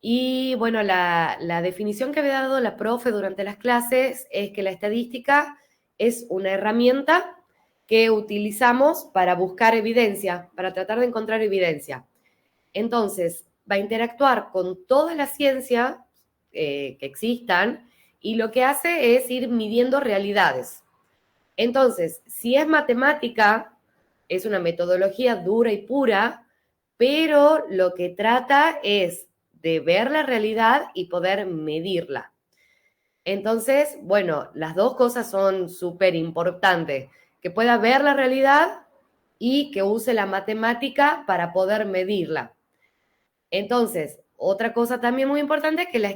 Y bueno, la definición que había dado la profe durante las clases es que la estadística es una herramienta que utilizamos para buscar evidencia, para tratar de encontrar evidencia. Entonces, va a interactuar con toda la ciencia que existan y lo que hace es ir midiendo realidades. Entonces, si es matemática, es una metodología dura y pura, pero lo que trata es de ver la realidad y poder medirla. Entonces, bueno, las dos cosas son súper importantes, que pueda ver la realidad y que use la matemática para poder medirla. Entonces, otra cosa también muy importante es que en la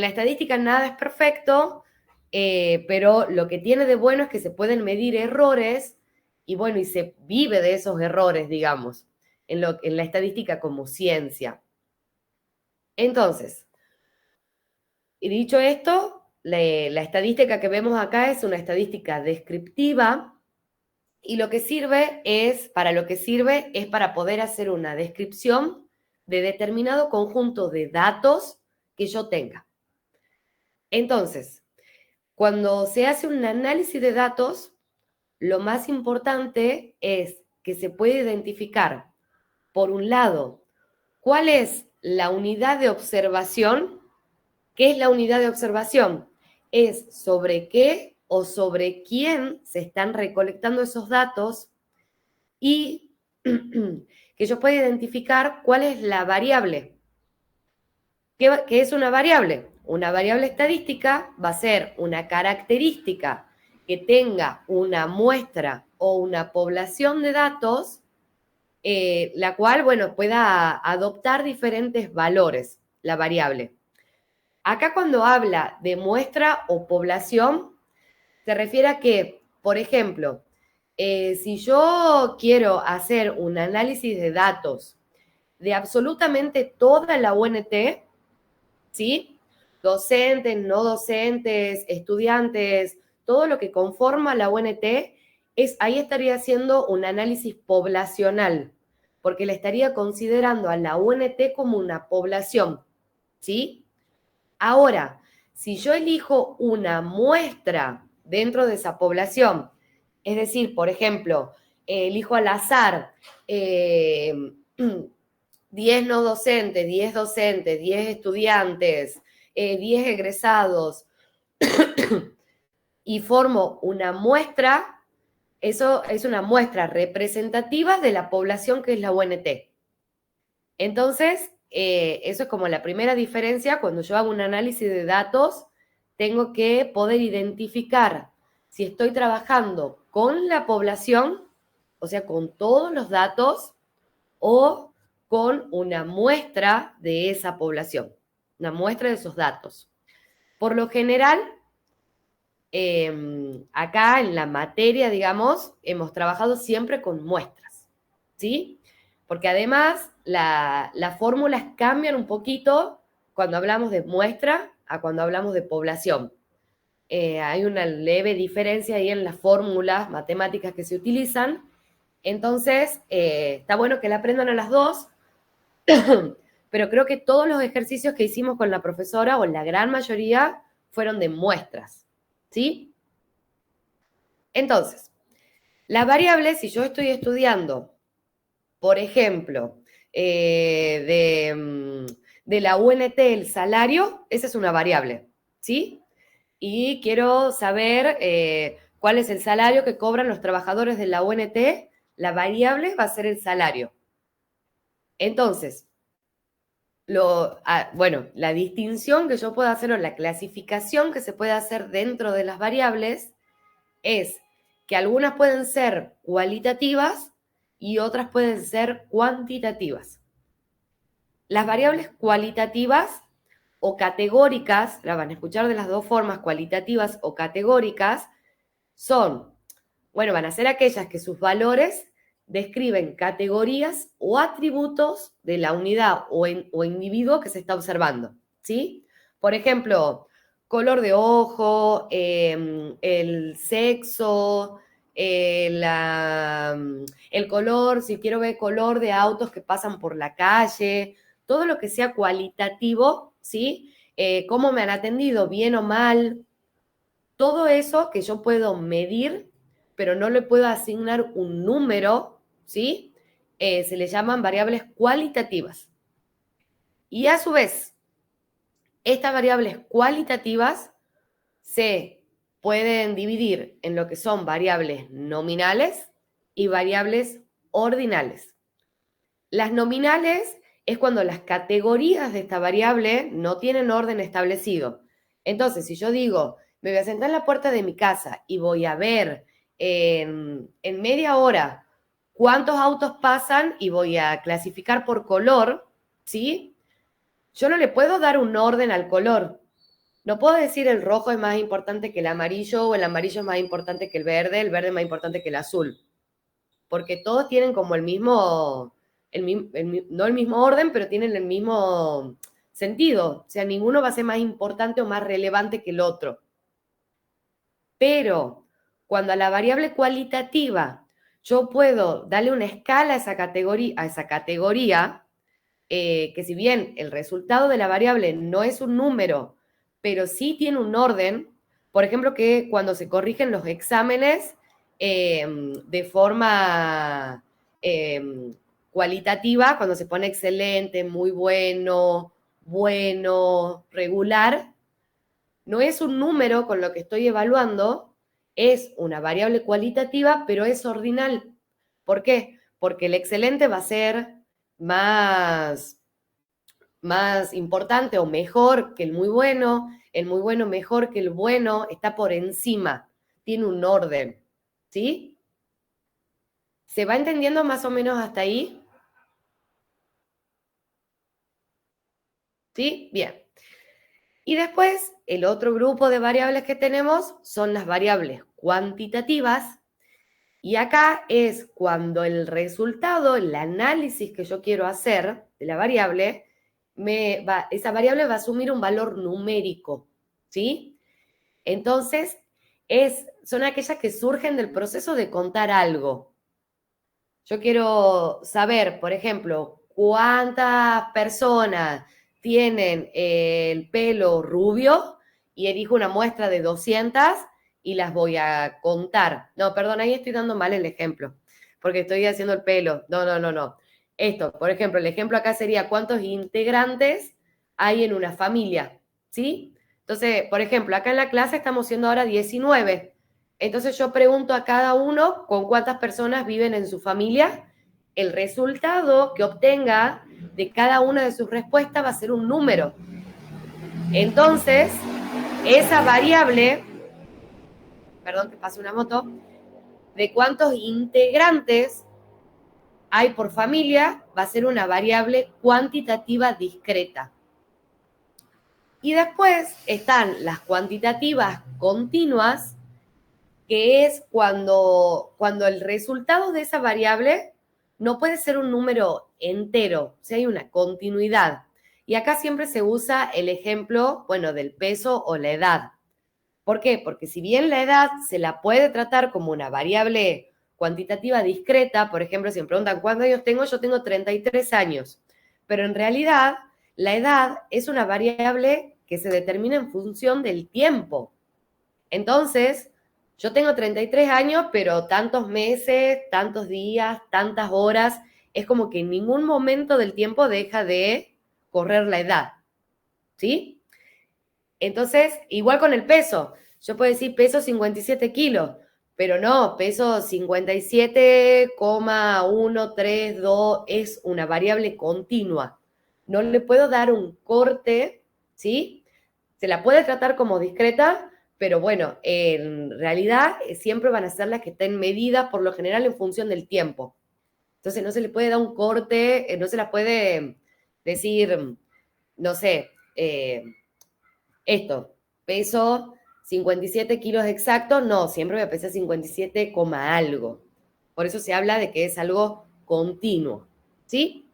estadística nada es perfecto, pero lo que tiene de bueno es que se pueden medir errores y bueno, y se vive de esos errores, digamos, en la estadística como ciencia. Entonces, y dicho esto, la estadística que vemos acá es una estadística descriptiva y para lo que sirve es para poder hacer una descripción de determinado conjunto de datos que yo tenga. Entonces, cuando se hace un análisis de datos, lo más importante es que se puede identificar, por un lado, cuál es la unidad de observación. ¿Qué es la unidad de observación? Es sobre qué o sobre quién se están recolectando esos datos y que yo pueda identificar cuál es la variable. ¿Qué es una variable? Una variable estadística va a ser una característica que tenga una muestra o una población de datos, la cual, bueno, pueda adoptar diferentes valores, la variable. Acá cuando habla de muestra o población, se refiere a que, por ejemplo, si yo quiero hacer un análisis de datos de absolutamente toda la UNT, ¿sí? Docentes, no docentes, estudiantes, todo lo que conforma la UNT, ahí estaría haciendo un análisis poblacional, porque le estaría considerando a la UNT como una población, ¿sí? Ahora, si yo elijo una muestra dentro de esa población, es decir, por ejemplo, elijo al azar 10 no docentes, 10 docentes, 10 estudiantes, 10 egresados y formo una muestra, eso es una muestra representativa de la población que es la UNT. Entonces, eso es como la primera diferencia. Cuando yo hago un análisis de datos, tengo que poder identificar si estoy trabajando con la población, o sea, con todos los datos, o con una muestra de esa población, una muestra de esos datos. Por lo general, acá en la materia, digamos, hemos trabajado siempre con muestras, ¿sí? Porque además las fórmulas cambian un poquito cuando hablamos de muestra a cuando hablamos de población. Hay una leve diferencia ahí en las fórmulas matemáticas que se utilizan. Entonces, está bueno que la aprendan a las dos, pero creo que todos los ejercicios que hicimos con la profesora, o la gran mayoría, fueron de muestras, ¿sí? Entonces, las variables, si yo estoy estudiando, por ejemplo, de la UNT el salario, esa es una variable, ¿sí? Y quiero saber cuál es el salario que cobran los trabajadores de la UNT, la variable va a ser el salario. Entonces, bueno, la distinción que yo puedo hacer o la clasificación que se puede hacer dentro de las variables es que algunas pueden ser cualitativas y otras pueden ser cuantitativas. Las variables cualitativas o categóricas, la van a escuchar de las dos formas, cualitativas o categóricas, van a ser aquellas que sus valores describen categorías o atributos de la unidad o individuo que se está observando, ¿sí? Por ejemplo, color de ojo, el sexo, el color, si quiero ver color de autos que pasan por la calle, todo lo que sea cualitativo, ¿sí? Cómo me han atendido, bien o mal, todo eso que yo puedo medir, pero no le puedo asignar un número, ¿sí? Se le llaman variables cualitativas. Y a su vez, estas variables cualitativas se pueden dividir en lo que son variables nominales y variables ordinales. Las nominales es cuando las categorías de esta variable no tienen orden establecido. Entonces, si yo digo, me voy a sentar en la puerta de mi casa y voy a ver en media hora cuántos autos pasan y voy a clasificar por color, ¿sí? Yo no le puedo dar un orden al color. No puedo decir el rojo es más importante que el amarillo o el amarillo es más importante que el verde es más importante que el azul. Porque todos tienen como el mismo, no el mismo orden, pero tienen el mismo sentido. O sea, ninguno va a ser más importante o más relevante que el otro. Pero cuando a la variable cualitativa yo puedo darle una escala a esa categoría, que si bien el resultado de la variable no es un número, pero sí tiene un orden, por ejemplo, que cuando se corrigen los exámenes de forma cualitativa, cuando se pone excelente, muy bueno, bueno, regular, no es un número con lo que estoy evaluando, es una variable cualitativa, pero es ordinal. ¿Por qué? Porque el excelente va a ser más importante o mejor que el muy bueno mejor que el bueno, está por encima, tiene un orden, ¿sí? ¿Se va entendiendo más o menos hasta ahí? ¿Sí? Bien. Y después, el otro grupo de variables que tenemos son las variables cuantitativas, y acá es cuando el resultado, el análisis que yo quiero hacer de la variable, esa variable va a asumir un valor numérico, ¿sí? Entonces, son aquellas que surgen del proceso de contar algo. Yo quiero saber, por ejemplo, cuántas personas tienen el pelo rubio y elijo una muestra de 200 y las voy a contar. No, perdón, ahí estoy dando mal el ejemplo, porque estoy haciendo el pelo. No. Esto, por ejemplo, el ejemplo acá sería cuántos integrantes hay en una familia, ¿sí? Entonces, por ejemplo, acá en la clase estamos siendo ahora 19. Entonces yo pregunto a cada uno con cuántas personas viven en su familia. El resultado que obtenga de cada una de sus respuestas va a ser un número. Entonces, esa variable, perdón que pase una moto, de cuántos integrantes hay por familia, va a ser una variable cuantitativa discreta. Y después están las cuantitativas continuas, que es cuando el resultado de esa variable no puede ser un número entero, si hay una continuidad. Y acá siempre se usa el ejemplo, bueno, del peso o la edad. ¿Por qué? Porque si bien la edad se la puede tratar como una variable cuantitativa discreta, por ejemplo, si me preguntan cuántos años tengo, yo tengo 33 años. Pero en realidad, la edad es una variable que se determina en función del tiempo. Entonces, yo tengo 33 años, pero tantos meses, tantos días, tantas horas, es como que en ningún momento del tiempo deja de correr la edad, ¿sí? Entonces, igual con el peso, yo puedo decir peso 57 kilos, pero no, peso 57,132 es una variable continua. No le puedo dar un corte, ¿sí? Se la puede tratar como discreta, pero bueno, en realidad siempre van a ser las que estén medidas por lo general en función del tiempo. Entonces no se le puede dar un corte, no se la puede decir, no sé, esto, peso 57 kilos exactos, no, siempre voy a pesar 57, algo. Por eso se habla de que es algo continuo, ¿sí?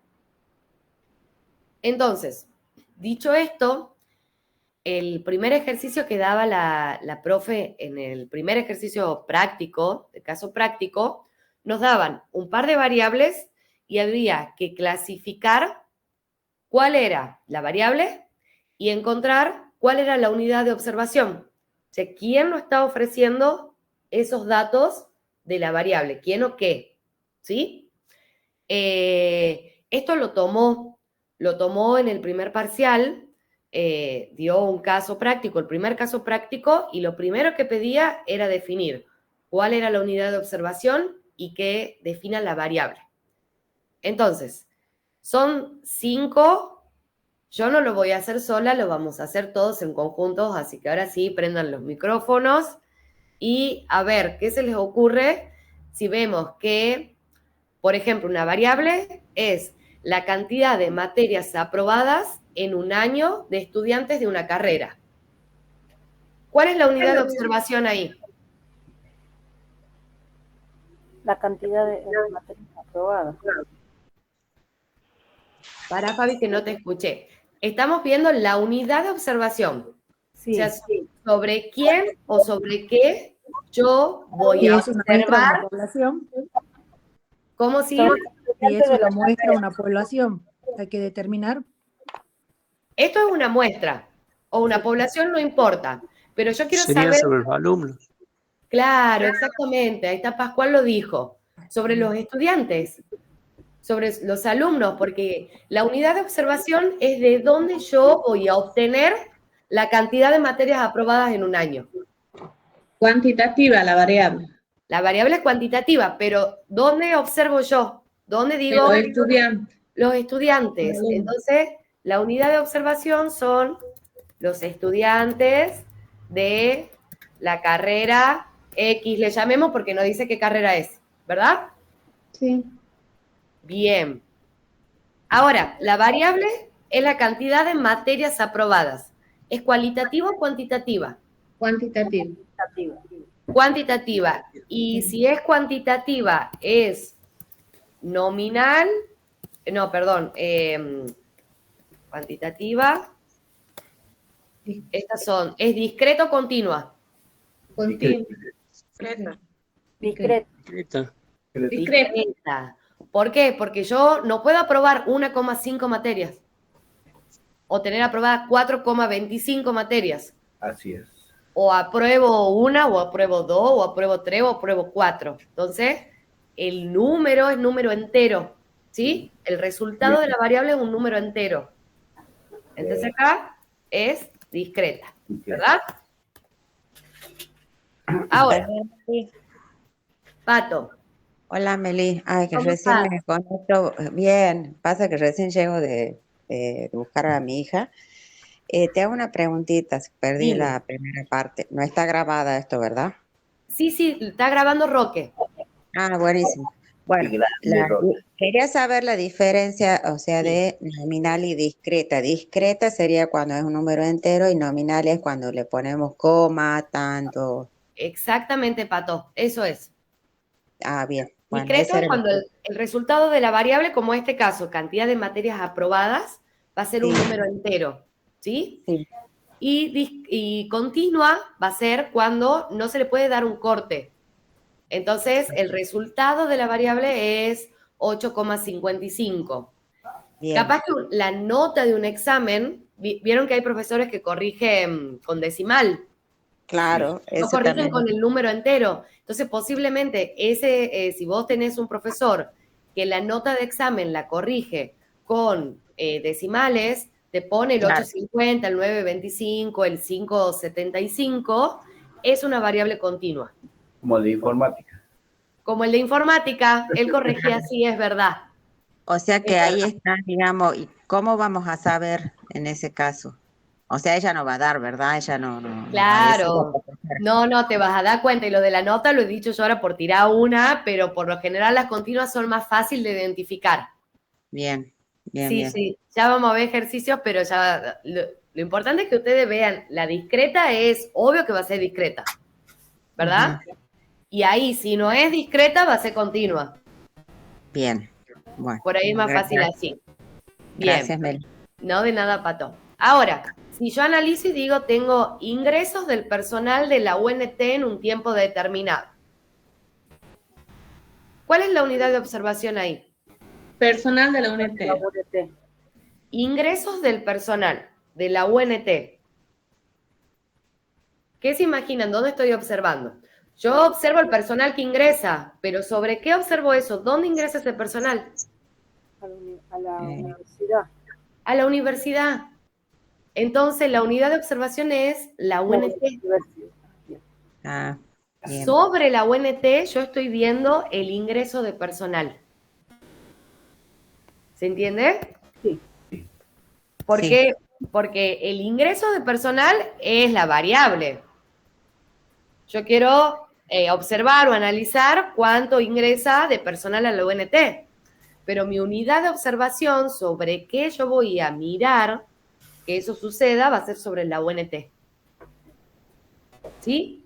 Entonces, dicho esto, el primer ejercicio que daba la profe en el primer ejercicio práctico, de caso práctico, nos daban un par de variables y había que clasificar cuál era la variable y encontrar cuál era la unidad de observación. O sea, ¿quién nos está ofreciendo esos datos de la variable? ¿Quién o qué? ¿Sí? Esto lo tomó en el primer parcial, dio un caso práctico, el primer caso práctico, y lo primero que pedía era definir cuál era la unidad de observación y que defina la variable. Entonces, son 5, yo no lo voy a hacer sola, lo vamos a hacer todos en conjunto, así que ahora sí, prendan los micrófonos y a ver qué se les ocurre si vemos que, por ejemplo, una variable es la cantidad de materias aprobadas en un año de estudiantes de una carrera. ¿Cuál es la unidad de observación ahí? La cantidad de materias aprobadas. Para, Fabi, que no te escuché. Estamos viendo la unidad de observación. Sí. O sea, sobre quién o sobre qué yo voy a es una muestra de observar. una población. ¿Cómo si? Y es una muestra de una población. Hay que determinar. Esto es una muestra. O una población, no importa. Pero yo quiero Sería saber. sobre los alumnos. Claro, exactamente. Ahí está, Pascual lo dijo. Sobre los estudiantes. Sobre los alumnos. Porque la unidad de observación es de dónde yo voy a obtener la cantidad de materias aprobadas en un año. Cuantitativa la variable. La variable es cuantitativa, pero ¿dónde observo yo? ¿Dónde digo? Los estudiantes. Los estudiantes. Entonces, la unidad de observación son los estudiantes de la carrera X, le llamemos porque no dice qué carrera es, ¿verdad? Sí. Bien. Ahora, la variable es la cantidad de materias aprobadas. ¿Es cualitativa o cuantitativa? Cuantitativa. Cuantitativa. Y si es cuantitativa, es nominal, no, perdón, cuantitativa. Estas son, ¿es discreta o continua? Discreta. Discreta. ¿Por qué? Porque yo no puedo aprobar 1,5 materias o tener aprobadas 4,25 materias. Así es. O apruebo 1, o apruebo 2, o apruebo 3, o apruebo 4. Entonces, el número es número entero, ¿sí? El resultado de la variable es un número entero. Entonces acá es discreta, ¿verdad? Ahora, Pato. Hola, Meli. Ay, que ¿Cómo recién estás? me conecto. Bien, pasa que recién llego de buscar a mi hija. Te hago una preguntita, perdí Dime. la primera parte. No está grabada esto, ¿verdad? Sí, está grabando Roque. Ah, buenísimo. Bueno, quería saber la diferencia, o sea, de nominal y discreta. Discreta sería cuando es un número entero y nominal es cuando le ponemos coma, tanto. Exactamente, Pato, eso es. Ah, bien. Bueno, Discreto esa es era cuando el resultado de la variable, como en este caso, cantidad de materias aprobadas, va a ser un número entero, ¿sí? Sí. Y continua va a ser cuando no se le puede dar un corte. Entonces, el resultado de la variable es 8,55. Bien. Capaz que la nota de un examen, vieron que hay profesores que corrigen con decimal. Claro, No eso corrigen también. con el número entero. Entonces, posiblemente, si vos tenés un profesor que la nota de examen la corrige con decimales, te pone el Claro. 8,50, el 9,25, el 5,75, es una variable continua. Como el de informática. Como el de informática, él corregía así, es verdad. O sea que ahí está, digamos, ¿y cómo vamos a saber en ese caso? O sea, ella no va a dar, ¿verdad? Ella no va a decir la Claro. profesora. No, te vas a dar cuenta. Y lo de la nota lo he dicho yo ahora por tirar una, pero por lo general las continuas son más fáciles de identificar. Bien, bien, Sí, bien. sí. Ya vamos a ver ejercicios, pero ya lo importante es que ustedes vean, la discreta es obvio que va a ser discreta, ¿verdad? Y ahí, si no es discreta, va a ser continua. Bien. Bueno, Por ahí es más fácil gracias. así. Bien. Gracias, Meli. No de nada, Pato. Ahora, si yo analizo y digo, tengo ingresos del personal de la UNT en un tiempo determinado. ¿Cuál es la unidad de observación ahí? Personal de la UNT. ingresos del personal de la UNT. ¿Qué se imaginan? ¿Dónde estoy observando? Yo observo el personal que ingresa, pero ¿sobre qué observo eso? ¿Dónde ingresa ese personal? A la universidad. A la universidad. Entonces, la unidad de observación es la UNT. Ah, bien. Sobre la UNT yo estoy viendo el ingreso de personal. ¿Se entiende? Sí. ¿Por Sí. qué? Porque el ingreso de personal es la variable. Yo quiero observar o analizar cuánto ingresa de personal a la UNT. Pero mi unidad de observación sobre qué yo voy a mirar que eso suceda va a ser sobre la UNT. ¿Sí?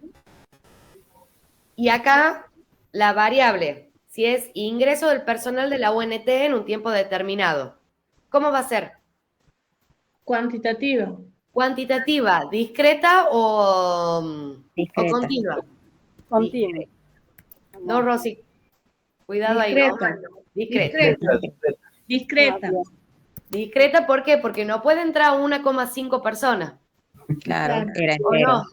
Y acá la variable, si es ingreso del personal de la UNT en un tiempo determinado, ¿cómo va a ser? Cuantitativa. ¿Cuantitativa, discreta o Discreta. continua? Continuo. No, Rosy. Cuidado ahí, ¿no? Discreta. Discreta. Discreta, ¿por qué? Porque no puede entrar 1,5 personas. Claro, Claro. era ¿O entero. no?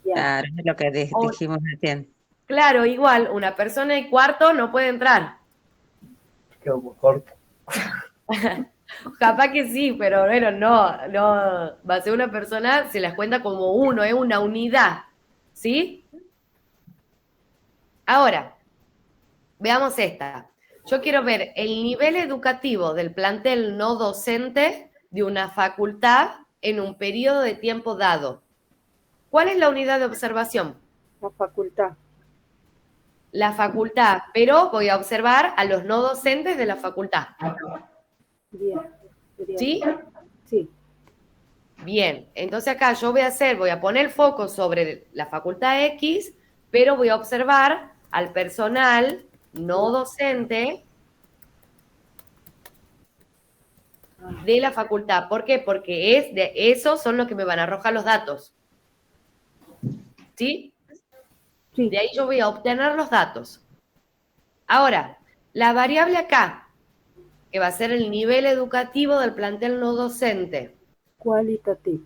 Claro, es lo que dijimos recién. Claro, igual, una persona y cuarto no puede entrar. Quedó corto. Capaz que sí, pero bueno, no, va a ser una persona, se las cuenta como uno, es una unidad, ¿sí? Ahora, veamos esta. Yo quiero ver el nivel educativo del plantel no docente de una facultad en un periodo de tiempo dado. ¿Cuál es la unidad de observación? La facultad. La facultad, pero voy a observar a los no docentes de la facultad. Bien. ¿Sí? Sí. Bien, entonces acá yo voy a poner el foco sobre la facultad X, pero voy a observar al personal no docente de la facultad. ¿Por qué? Porque esos son los que me van a arrojar los datos. ¿Sí? Sí. De ahí yo voy a obtener los datos. Ahora, la variable acá, que va a ser el nivel educativo del plantel no docente. Cualitativo.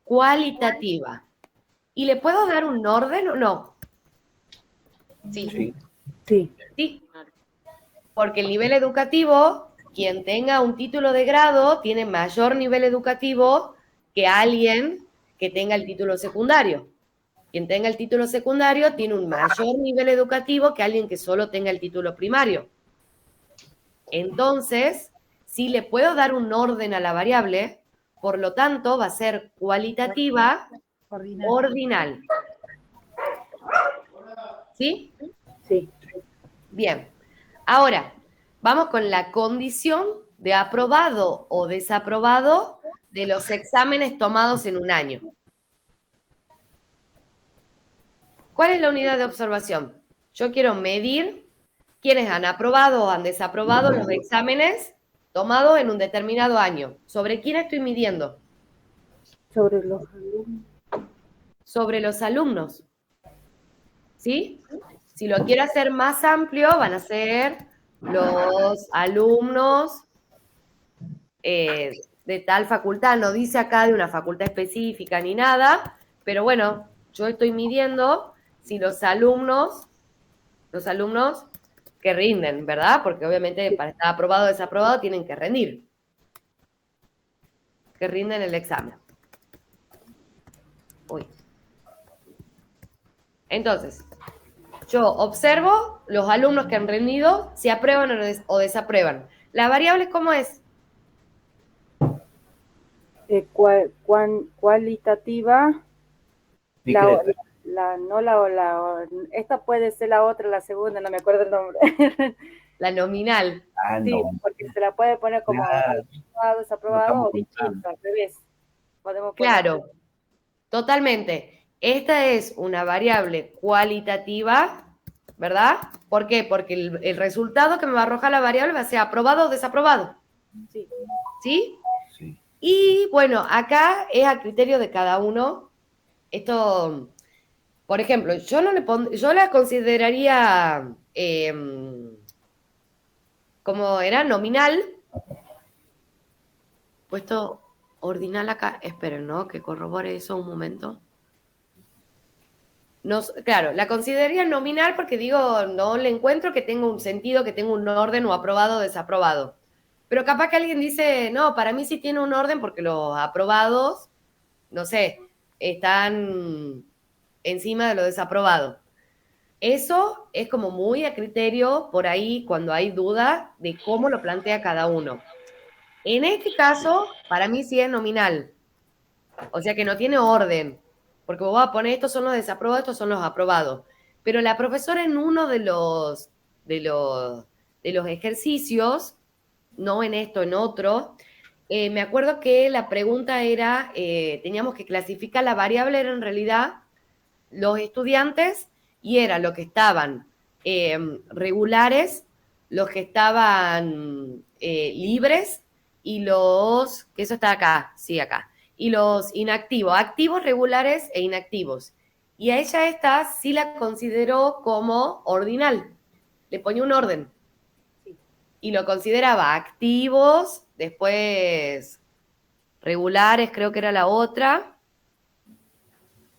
Cualitativa. ¿Y le puedo dar un orden o no? Sí. Sí. Sí. Sí. Porque el nivel educativo, quien tenga un título de grado, tiene mayor nivel educativo que alguien que tenga el título secundario. Quien tenga el título secundario tiene un mayor nivel educativo que alguien que solo tenga el título primario. Entonces, si le puedo dar un orden a la variable, por lo tanto, va a ser cualitativa ordinal. ¿Sí? Sí. Bien. Ahora, vamos con la condición de aprobado o desaprobado de los exámenes tomados en un año. ¿Cuál es la unidad de observación? Yo quiero medir quiénes han aprobado o han desaprobado los exámenes tomados en un determinado año. ¿Sobre quién estoy midiendo? Sobre los alumnos. Sobre los alumnos. ¿Sí? Si lo quiero hacer más amplio, van a ser los alumnos de tal facultad. No dice acá de una facultad específica ni nada, pero bueno, yo estoy midiendo si los alumnos que rinden, ¿verdad? Porque obviamente para estar aprobado o desaprobado tienen que rendir. Que rinden el examen. Uy. Entonces, yo observo los alumnos que han rendido, si aprueban o desaprueban. ¿La variable cómo es? Cualitativa. Discreta. Esta puede ser la otra, la segunda, no me acuerdo el nombre. La nominal. Ah, Sí, no. porque se la puede poner como Claro. aprobado, desaprobado No o estamos distinto, al revés. Podemos poner- Claro, totalmente. Esta es una variable cualitativa, ¿verdad? ¿Por qué? Porque el resultado que me va a arrojar la variable va a ser aprobado o desaprobado. Sí. ¿Sí? Sí. Y bueno, acá es a criterio de cada uno. Esto, por ejemplo, yo la consideraría como era nominal, puesto ordinal acá. Esperen, ¿no? Que corrobore eso un momento. No, claro, la consideraría nominal porque digo, no le encuentro que tenga un sentido, que tenga un orden o aprobado o desaprobado. Pero capaz que alguien dice, no, para mí sí tiene un orden porque los aprobados, no sé, están encima de lo desaprobado. Eso es como muy a criterio por ahí cuando hay duda de cómo lo plantea cada uno. En este caso, para mí sí es nominal. O sea que no tiene orden. Porque vos vas a poner estos son los desaprobados, estos son los aprobados. Pero la profesora en uno de los ejercicios, no en esto, en otro, me acuerdo que la pregunta era, teníamos que clasificar la variable, era en realidad los estudiantes y era lo que estaban regulares, los que estaban libres y los, que eso está acá, sí, acá, y los inactivos, activos, regulares e inactivos. Y a ella esta sí la consideró como ordinal, le ponía un orden. Y lo consideraba activos, después regulares, creo que era la otra.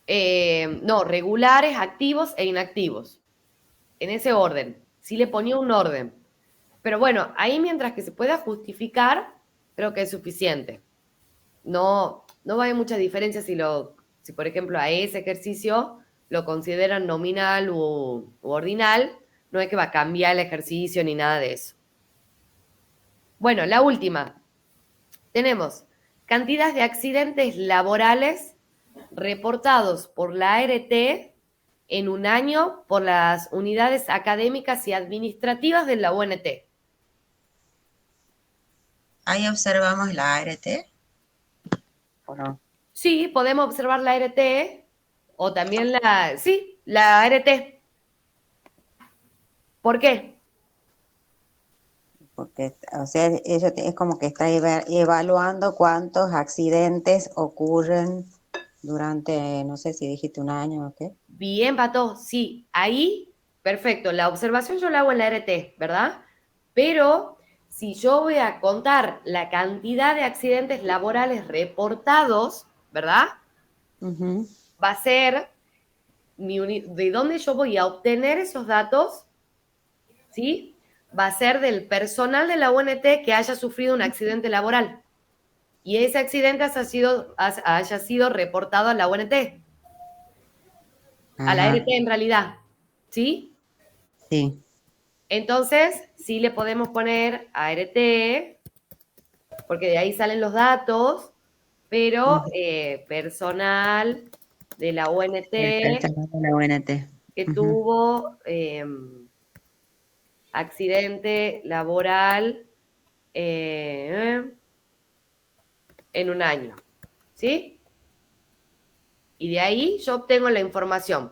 No, regulares, activos e inactivos. En ese orden. Sí le ponía un orden. Pero bueno, ahí mientras que se pueda justificar, creo que es suficiente. No va a haber mucha diferencia si por ejemplo, a ese ejercicio lo consideran nominal u ordinal. No es que va a cambiar el ejercicio ni nada de eso. Bueno, la última. Tenemos cantidad de accidentes laborales reportados por la ART en un año por las unidades académicas y administrativas de la UNT. Ahí observamos la ART, ¿o no? Sí, podemos observar la ART o también la ART. ¿Por qué? Porque, o sea, eso es como que está evaluando cuántos accidentes ocurren durante, no sé si dijiste un año o qué. Bien, Pato, sí, ahí, perfecto. La observación yo la hago en la ART, ¿verdad? Pero si yo voy a contar la cantidad de accidentes laborales reportados, ¿verdad? Uh-huh. Va a ser de dónde yo voy a obtener esos datos, ¿sí? Va a ser del personal de la UNT que haya sufrido un accidente laboral. Y ese accidente haya sido reportado a la UNT. A la ART en realidad, ¿sí? Sí. Entonces, sí le podemos poner ART, porque de ahí salen los datos, pero personal de la UNT El personal de la UNT. que tuvo accidente laboral en un año, ¿sí? Y de ahí yo obtengo la información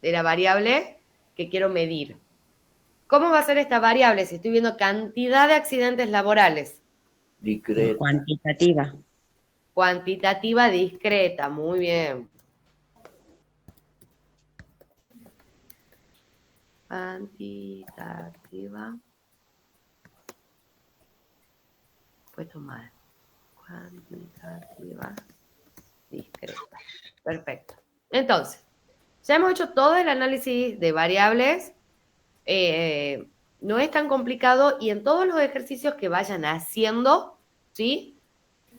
de la variable que quiero medir. ¿Cómo va a ser esta variable si estoy viendo cantidad de accidentes laborales? Discreta. Cuantitativa. Cuantitativa discreta, muy bien. Cuantitativa. Puesto mal. Cuantitativa discreta. Perfecto. Entonces, ya hemos hecho todo el análisis de variables. No es tan complicado y en todos los ejercicios que vayan haciendo, ¿sí?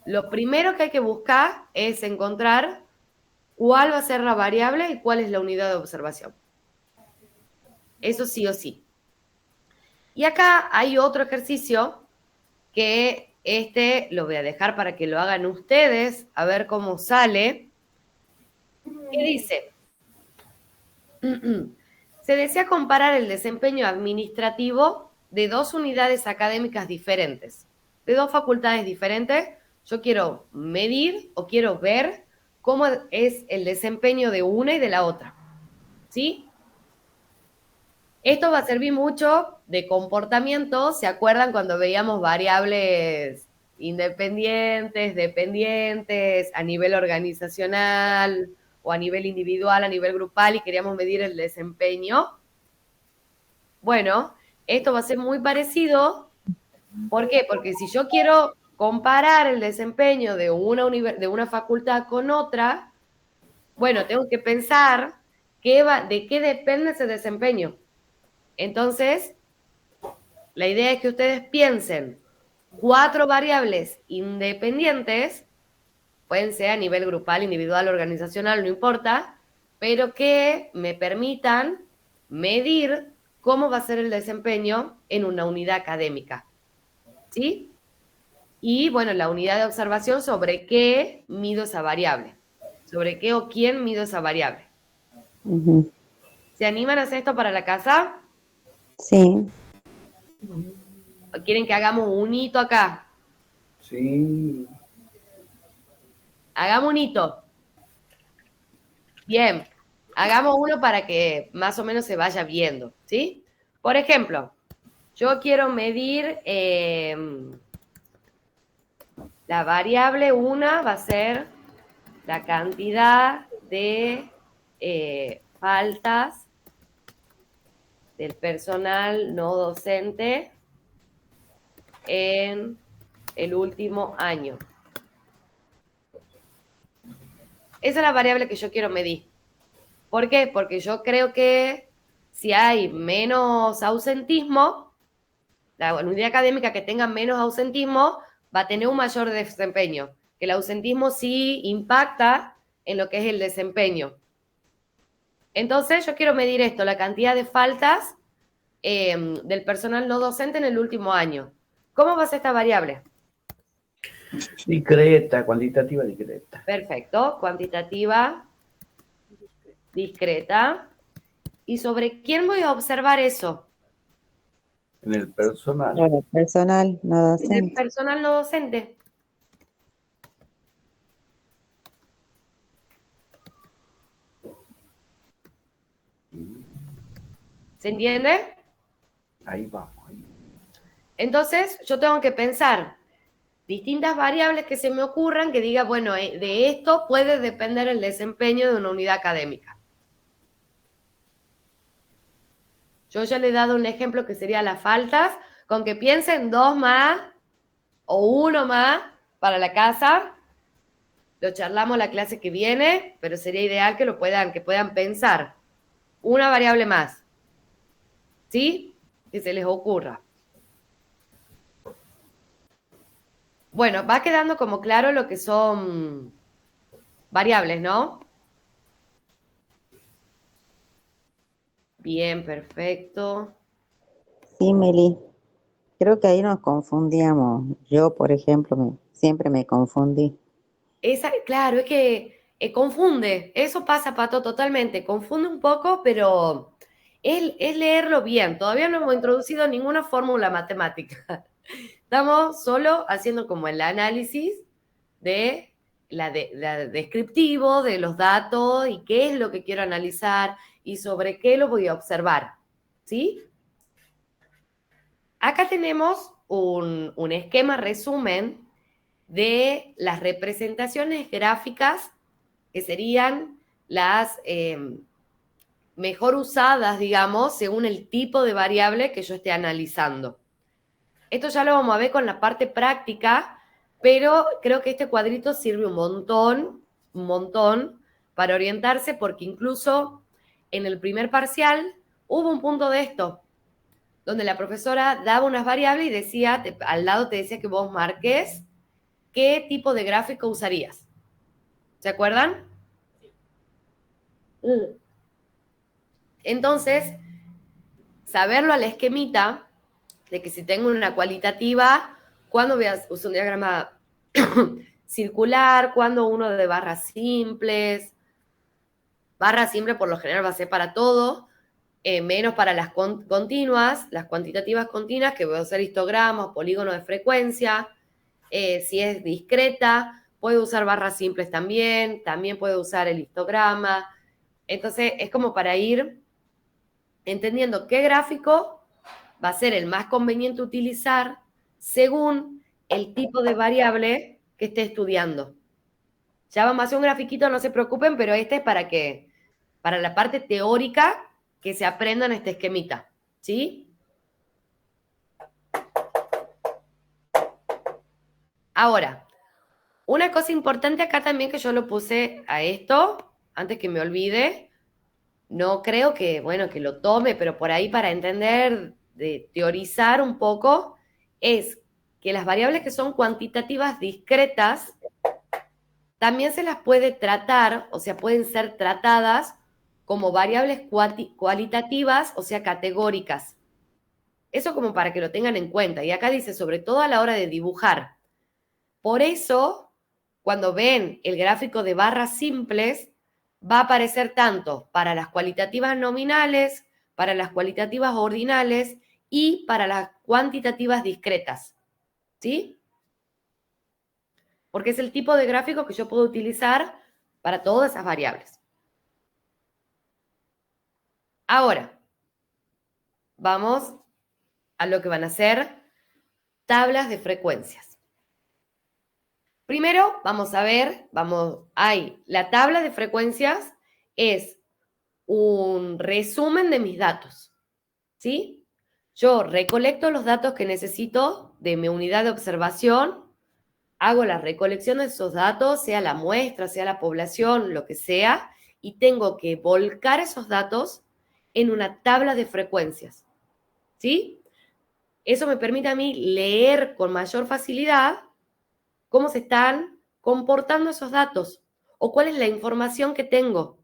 Lo primero que hay que buscar es encontrar cuál va a ser la variable y cuál es la unidad de observación. Eso sí o sí. Y acá hay otro ejercicio que lo voy a dejar para que lo hagan ustedes, a ver cómo sale. ¿Qué dice? Se desea comparar el desempeño administrativo de dos unidades académicas diferentes, de dos facultades diferentes. Yo quiero medir o quiero ver cómo es el desempeño de una y de la otra, ¿sí? Esto va a servir mucho de comportamiento. ¿Se acuerdan cuando veíamos variables independientes, dependientes, a nivel organizacional o a nivel individual, a nivel grupal y queríamos medir el desempeño? Bueno, esto va a ser muy parecido. ¿Por qué? Porque si yo quiero comparar el desempeño de una facultad con otra, bueno, tengo que pensar de qué depende ese desempeño. Entonces, la idea es que ustedes piensen 4 variables independientes, pueden ser a nivel grupal, individual, organizacional, no importa, pero que me permitan medir cómo va a ser el desempeño en una unidad académica. ¿Sí? Y, bueno, la unidad de observación sobre qué mido esa variable. Sobre qué o quién mido esa variable. Ujú. ¿Se animan a hacer esto para la casa? Sí. ¿O quieren que hagamos un hito acá? Sí. Hagamos un hito. Bien. Hagamos uno para que más o menos se vaya viendo, ¿sí? Por ejemplo, yo quiero medir la variable 1 va a ser la cantidad de faltas del personal no docente en el último año. Esa es la variable que yo quiero medir. ¿Por qué? Porque yo creo que si hay menos ausentismo, la unidad académica que tenga menos ausentismo va a tener un mayor desempeño. Que el ausentismo sí impacta en lo que es el desempeño. Entonces yo quiero medir esto, la cantidad de faltas del personal no docente en el último año. ¿Cómo va a ser esta variable? Discreta, cuantitativa discreta. Perfecto, cuantitativa, discreta. ¿Y sobre quién voy a observar eso? En el personal. Claro, personal no En el docente. personal no docente. ¿Se entiende? Ahí vamos. Ahí. Entonces, yo tengo que pensar distintas variables que se me ocurran que diga, bueno, de esto puede depender el desempeño de una unidad académica. Yo ya le he dado un ejemplo que sería las faltas, con que piensen 2 más o 1 más para la casa. Lo charlamos la clase que viene, pero sería ideal que puedan pensar una variable más. ¿Sí? Que se les ocurra. Bueno, va quedando como claro lo que son variables, ¿no? Bien, perfecto. Sí, Meli. Creo que ahí nos confundíamos. Yo, por ejemplo, siempre me confundí. Claro, es que confunde. Eso pasa, Pato, totalmente. Confunde un poco, pero es leerlo bien. Todavía no hemos introducido ninguna fórmula matemática. Estamos solo haciendo como el análisis de la descriptivo de los datos y qué es lo que quiero analizar y sobre qué lo voy a observar. ¿Sí? Acá tenemos un esquema resumen de las representaciones gráficas que serían las mejor usadas, digamos, según el tipo de variable que yo esté analizando. Esto ya lo vamos a ver con la parte práctica, pero creo que este cuadrito sirve un montón para orientarse, porque incluso en el primer parcial hubo un punto de esto, donde la profesora daba unas variables y decía, al lado te decía que vos marques qué tipo de gráfico usarías. ¿Se acuerdan? Entonces, saberlo a la esquemita, de que si tengo una cualitativa, ¿cuándo voy a usar un diagrama circular? ¿Cuándo uno de barras simples? Barra simple por lo general va a ser para todo, menos para las continuas, las cuantitativas continuas, que voy a usar histogramos, polígono de frecuencia. Si es discreta, puedo usar barras simples también puedo usar el histograma. Entonces, es como para ir entendiendo qué gráfico va a ser el más conveniente utilizar según el tipo de variable que esté estudiando. Ya vamos a hacer un grafiquito, no se preocupen, pero este es para la parte teórica, que se aprendan este esquemita, ¿sí? Ahora, una cosa importante acá también que yo lo puse a esto, antes que me olvide, no creo que, bueno, que lo tome, pero por ahí para entender, de teorizar un poco, es que las variables que son cuantitativas discretas también se las puede tratar, o sea, pueden ser tratadas como variables cualitativas, o sea, categóricas. Eso como para que lo tengan en cuenta. Y acá dice, sobre todo a la hora de dibujar. Por eso, cuando ven el gráfico de barras simples, va a aparecer tanto para las cualitativas nominales, para las cualitativas ordinales y para las cuantitativas discretas. ¿Sí? Porque es el tipo de gráfico que yo puedo utilizar para todas esas variables. Ahora, vamos a lo que van a ser tablas de frecuencias. Primero, vamos a ver, la tabla de frecuencias es un resumen de mis datos, ¿sí? Yo recolecto los datos que necesito de mi unidad de observación, hago la recolección de esos datos, sea la muestra, sea la población, lo que sea, y tengo que volcar esos datos en una tabla de frecuencias, ¿sí? Eso me permite a mí leer con mayor facilidad cómo se están comportando esos datos o cuál es la información que tengo.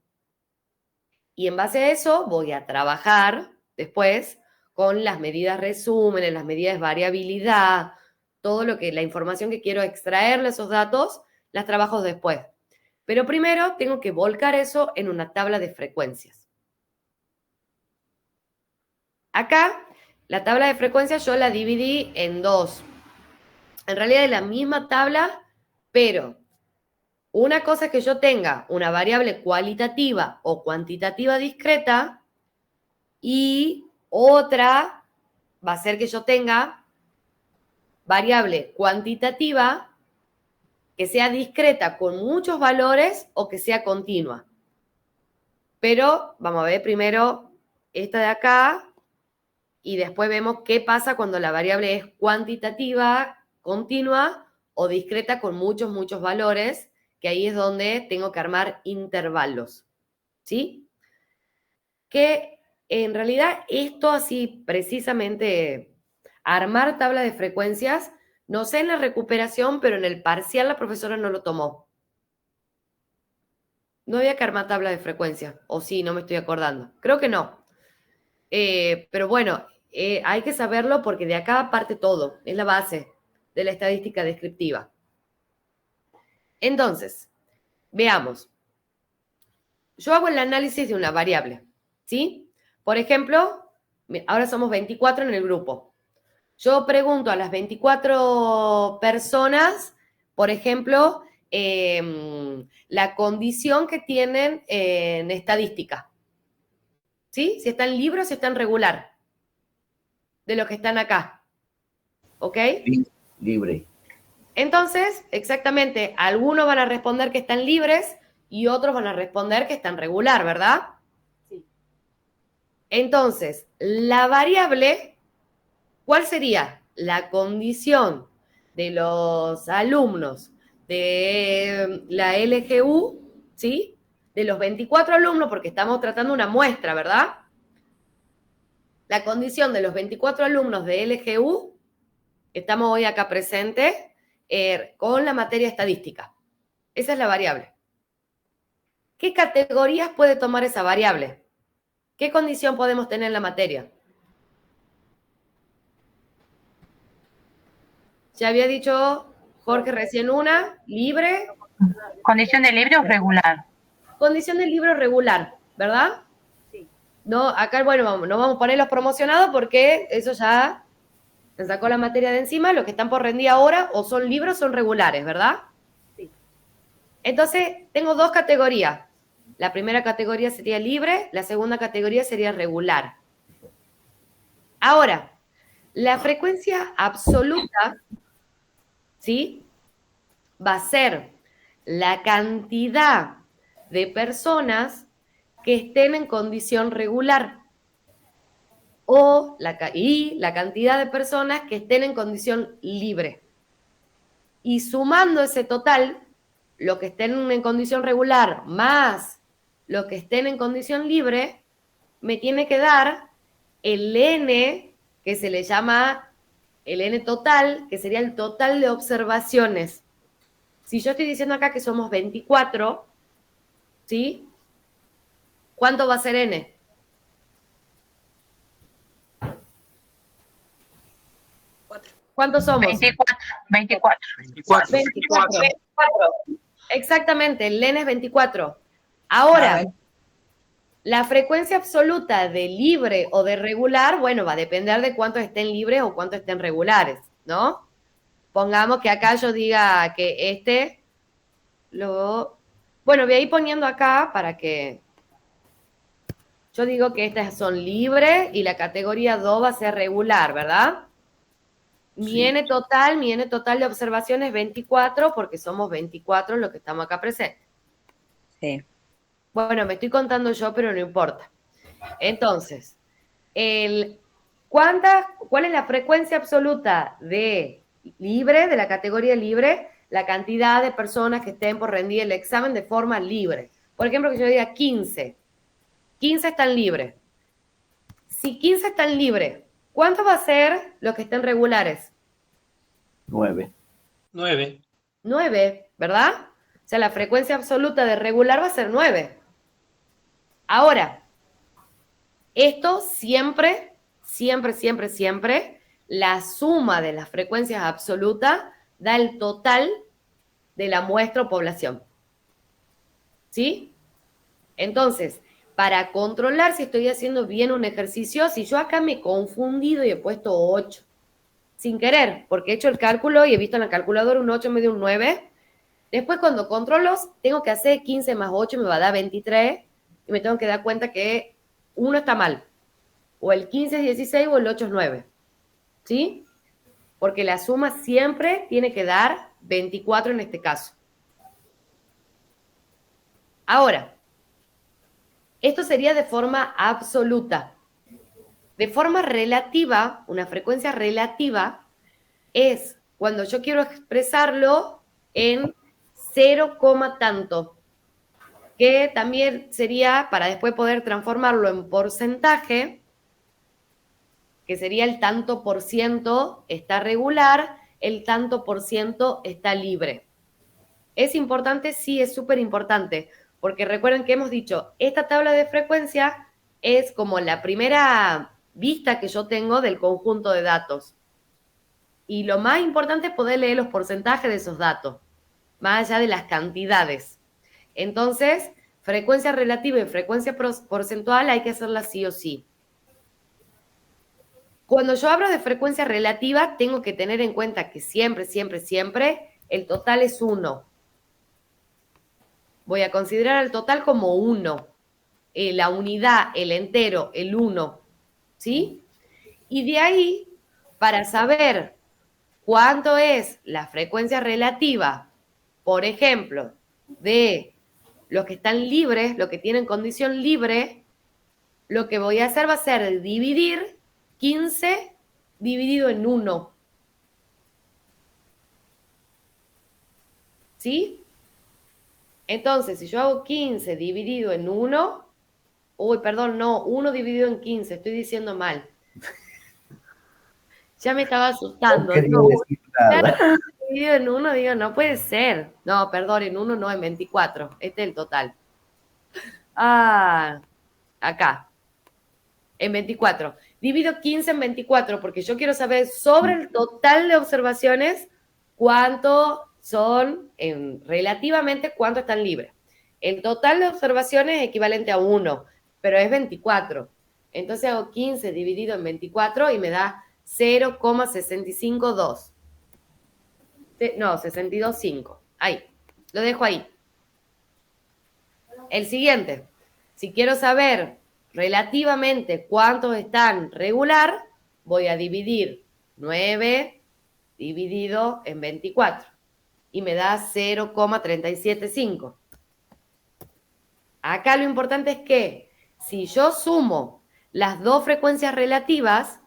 Y en base a eso voy a trabajar después con las medidas resúmenes, las medidas de variabilidad, todo lo que, la información que quiero extraer de esos datos, las trabajo después. Pero primero tengo que volcar eso en una tabla de frecuencias. Acá, la tabla de frecuencias yo la dividí en dos. En realidad es la misma tabla, pero una cosa es que yo tenga una variable cualitativa o cuantitativa discreta y otra va a ser que yo tenga variable cuantitativa que sea discreta con muchos valores o que sea continua. Pero vamos a ver primero esta de acá y después vemos qué pasa cuando la variable es cuantitativa, continua o discreta con muchos, muchos valores, que ahí es donde tengo que armar intervalos, ¿sí? Que en realidad esto así precisamente, armar tabla de frecuencias, no sé en la recuperación, pero en el parcial la profesora no lo tomó. No había que armar tabla de frecuencias, o sí, no me estoy acordando. Creo que no. Pero bueno, hay que saberlo porque de acá parte todo, es la base de la estadística descriptiva. Entonces, veamos. Yo hago el análisis de una variable, ¿sí? Por ejemplo, ahora somos 24 en el grupo. Yo pregunto a las 24 personas, por ejemplo, la condición que tienen en estadística, ¿sí? Si están libre o si están regular, de los que están acá, ¿ok? Libre. Entonces, exactamente, algunos van a responder que están libres y otros van a responder que están regular, ¿verdad? Sí. Entonces, la variable, ¿cuál sería? La condición de los alumnos de la LGU, ¿sí? De los 24 alumnos, porque estamos tratando una muestra, ¿verdad? La condición de los 24 alumnos de LGU, que estamos hoy acá presentes, con la materia estadística. Esa es la variable. ¿Qué categorías puede tomar esa variable? ¿Qué condición podemos tener en la materia? Ya había dicho Jorge recién una, libre. Condición de libre o regular. Condición de libro regular, ¿verdad? Sí. No, acá, bueno, no vamos a poner los promocionados porque eso ya se sacó la materia de encima. Los que están por rendir ahora o son libros o son regulares, ¿verdad? Sí. Entonces, tengo dos categorías. La primera categoría sería libre, la segunda categoría sería regular. Ahora, la frecuencia absoluta, ¿sí? Va a ser la cantidad de personas que estén en condición regular y la cantidad de personas que estén en condición libre. Y sumando ese total, lo que estén en condición regular más lo que estén en condición libre, me tiene que dar el N, que se le llama el N total, que sería el total de observaciones. Si yo estoy diciendo acá que somos 24, ¿sí? ¿Cuánto va a ser N? ¿Cuántos somos? 24. 24. Exactamente, el N es 24. Ahora, la frecuencia absoluta de libre o de regular, bueno, va a depender de cuántos estén libres o cuántos estén regulares, ¿no? Pongamos que acá yo diga que bueno, voy a ir poniendo acá para que yo digo que estas son libres y la categoría 2 va a ser regular, ¿verdad? Mi N total de observación es 24 porque somos 24 los que estamos acá presentes. Sí. Bueno, me estoy contando yo, pero no importa. Entonces, ¿cuál es la frecuencia absoluta de libre, de la categoría libre? La cantidad de personas que estén por rendir el examen de forma libre. Por ejemplo, que yo diga 15. 15 están libres. Si 15 están libres, ¿cuánto va a ser los que estén regulares? 9. 9, ¿verdad? O sea, la frecuencia absoluta de regular va a ser 9. Ahora, esto siempre, la suma de las frecuencias absolutas da el total de la muestra o población. ¿Sí? Entonces, para controlar si estoy haciendo bien un ejercicio, si yo acá me he confundido y he puesto 8, sin querer, porque he hecho el cálculo y he visto en la calculadora un 8 en vez de un 9, después cuando controlo, tengo que hacer 15 más 8, me va a dar 23, y me tengo que dar cuenta que uno está mal. O el 15 es 16 o el 8 es 9. ¿Sí? Porque la suma siempre tiene que dar 24 en este caso. Ahora, esto sería de forma absoluta. De forma relativa, una frecuencia relativa es cuando yo quiero expresarlo en 0, tanto, que también sería para después poder transformarlo en porcentaje, que sería el tanto por ciento está regular, el tanto por ciento está libre. ¿Es importante? Sí, es súper importante, porque recuerden que hemos dicho, esta tabla de frecuencia es como la primera vista que yo tengo del conjunto de datos. Y lo más importante es poder leer los porcentajes de esos datos, más allá de las cantidades. Entonces, frecuencia relativa y frecuencia porcentual hay que hacerlas sí o sí. Cuando yo hablo de frecuencia relativa, tengo que tener en cuenta que siempre, el total es 1. Voy a considerar el total como 1. La unidad, el entero, el 1. ¿Sí? Y de ahí, para saber cuánto es la frecuencia relativa, por ejemplo, de los que están libres, los que tienen condición libre, lo que voy a hacer va a ser dividir 15 dividido en 1. ¿Sí? Entonces, si yo hago 15 dividido en 1, perdón, no, 1 dividido en 15, estoy diciendo mal. Ya me estaba asustando. No quería decir nada. Claro, dividido en 1, digo, no puede ser. No, perdón, en 1 no, en 24. Este es el total. Acá. En 24. Divido 15 en 24 porque yo quiero saber sobre el total de observaciones cuánto son, relativamente cuánto están libres. El total de observaciones es equivalente a 1, pero es 24. Entonces hago 15 dividido en 24 y me da 0,652. No, 62,5. Ahí. Lo dejo ahí. El siguiente. Si quiero saber relativamente cuántos están regular, voy a dividir 9 dividido en 24 y me da 0,375. Acá lo importante es que si yo sumo las dos frecuencias relativas,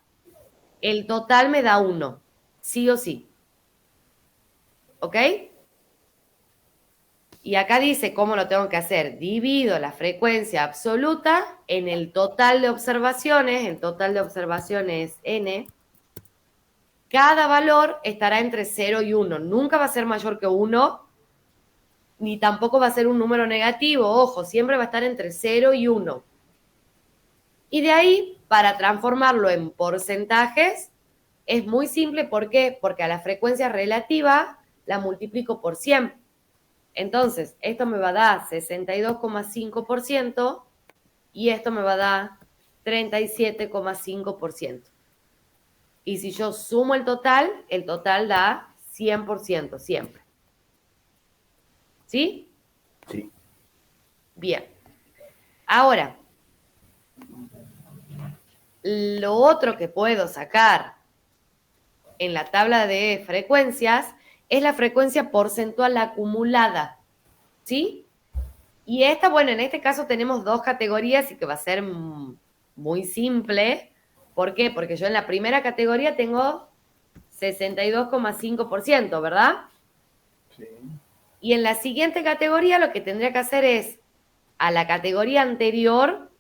el total me da 1, sí o sí. ¿Ok? Y acá dice cómo lo tengo que hacer. Divido la frecuencia absoluta en el total de observaciones. El total de observaciones es n. Cada valor estará entre 0 y 1. Nunca va a ser mayor que 1, ni tampoco va a ser un número negativo. Ojo, siempre va a estar entre 0 y 1. Y de ahí, para transformarlo en porcentajes, es muy simple. ¿Por qué? Porque a la frecuencia relativa la multiplico por 100. Entonces, esto me va a dar 62,5% y esto me va a dar 37,5%. Y si yo sumo el total da 100% siempre. ¿Sí? Sí. Bien. Ahora, lo otro que puedo sacar en la tabla de frecuencias es la frecuencia porcentual acumulada. ¿Sí? Y esta, bueno, en este caso tenemos dos categorías y que va a ser muy simple. ¿Por qué? Porque yo en la primera categoría tengo 62,5%, ¿verdad? Sí. Y en la siguiente categoría lo que tendría que hacer es a la categoría anterior,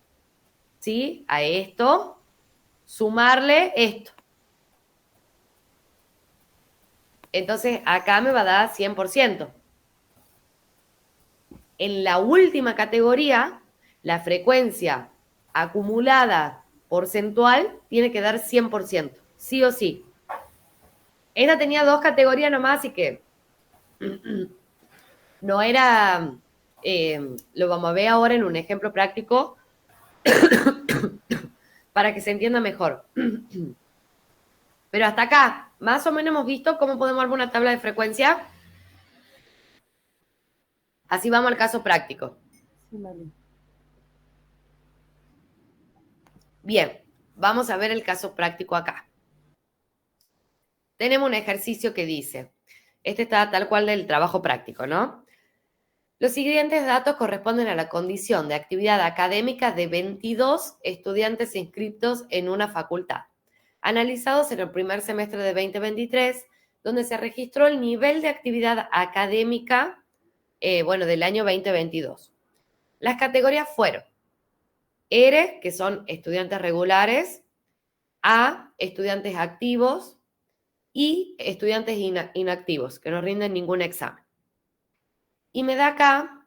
¿sí? A esto, sumarle esto. Entonces acá me va a dar 100%. En la última categoría, la frecuencia acumulada porcentual tiene que dar 100%, sí o sí. Esta tenía dos categorías nomás, así que no era, lo vamos a ver ahora en un ejemplo práctico para que se entienda mejor. Pero hasta acá, más o menos hemos visto cómo podemos armar una tabla de frecuencia. Así vamos al caso práctico. Sí, Mali. Bien, vamos a ver el caso práctico acá. Tenemos un ejercicio que dice, este está tal cual del trabajo práctico, ¿no? Los siguientes datos corresponden a la condición de actividad académica de 22 estudiantes inscritos en una facultad, analizados en el primer semestre de 2023, donde se registró el nivel de actividad académica, del año 2022. Las categorías fueron R, que son estudiantes regulares, A, estudiantes activos, y estudiantes inactivos, que no rinden ningún examen. Y me da acá,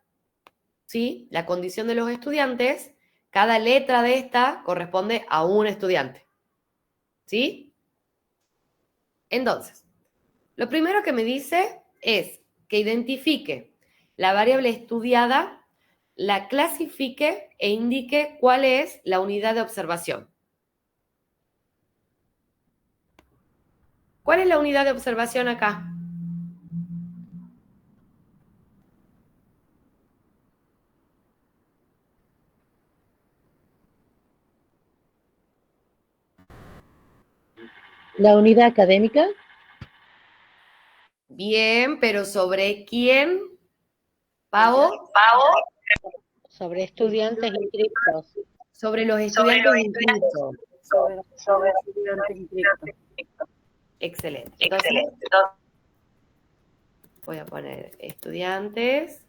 ¿sí?, la condición de los estudiantes. Cada letra de esta corresponde a un estudiante. ¿Sí? Entonces, lo primero que me dice es que identifique la variable estudiada, la clasifique e indique cuál es la unidad de observación. ¿Cuál es la unidad de observación acá? La unidad académica, Bien, pero ¿sobre quién, Pavo? sobre estudiantes inscritos. Sobre los estudiantes inscritos. Sobre estudiantes inscritos. Excelente. Entonces, voy a poner estudiantes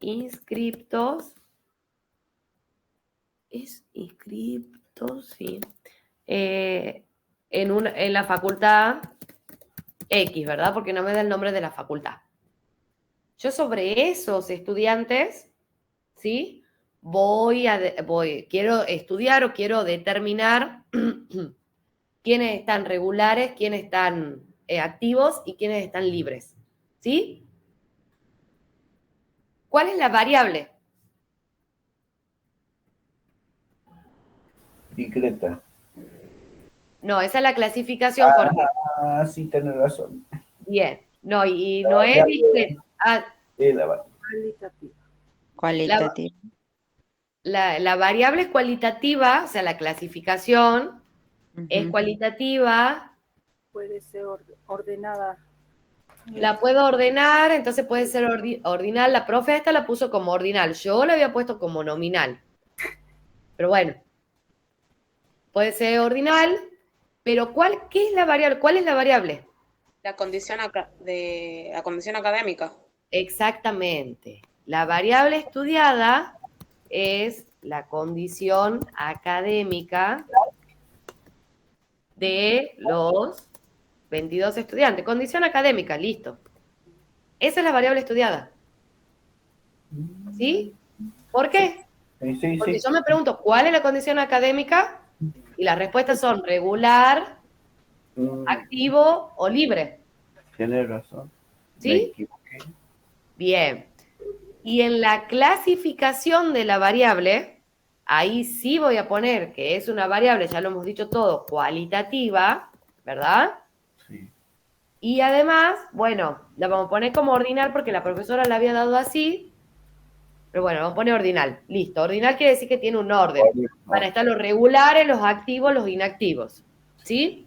inscriptos. Inscriptos, sí. En la facultad X, ¿verdad? Porque no me da el nombre de la facultad. Yo sobre esos estudiantes, ¿sí?, quiero estudiar o quiero determinar quiénes están regulares, quiénes están activos y quiénes están libres. ¿Sí? ¿Cuál es la variable? Discreta. No, esa es la clasificación, Jorge. Ah, sí, tenés razón. Bien. No, y no es discreta. Cualitativa. Cualitativo. La variable es cualitativa, o sea, la clasificación es cualitativa. Puede ser ordenada. La puedo ordenar, entonces puede ser ordinal. La profe esta la puso como ordinal. Yo la había puesto como nominal. Pero bueno. Puede ser ordinal, pero ¿qué es la variable? ¿Cuál es la variable? La condición la condición académica. Exactamente. La variable estudiada es la condición académica de los 22 estudiantes. Condición académica, listo. Esa es la variable estudiada. ¿Sí? ¿Por qué? Sí, Porque sí. yo me pregunto, ¿cuál es la condición académica? Y las respuestas son regular, activo o libre. Tienes razón. Me ¿Sí? equivoqué. Bien. Y en la clasificación de la variable, ahí sí voy a poner que es una variable, ya lo hemos dicho todo, cualitativa, ¿verdad? Sí. Y además, bueno, la vamos a poner como ordinal porque la profesora la había dado así, pero bueno, vamos a poner ordinal. Listo, ordinal quiere decir que tiene un orden. Van a estar los regulares, los activos, los inactivos. ¿Sí?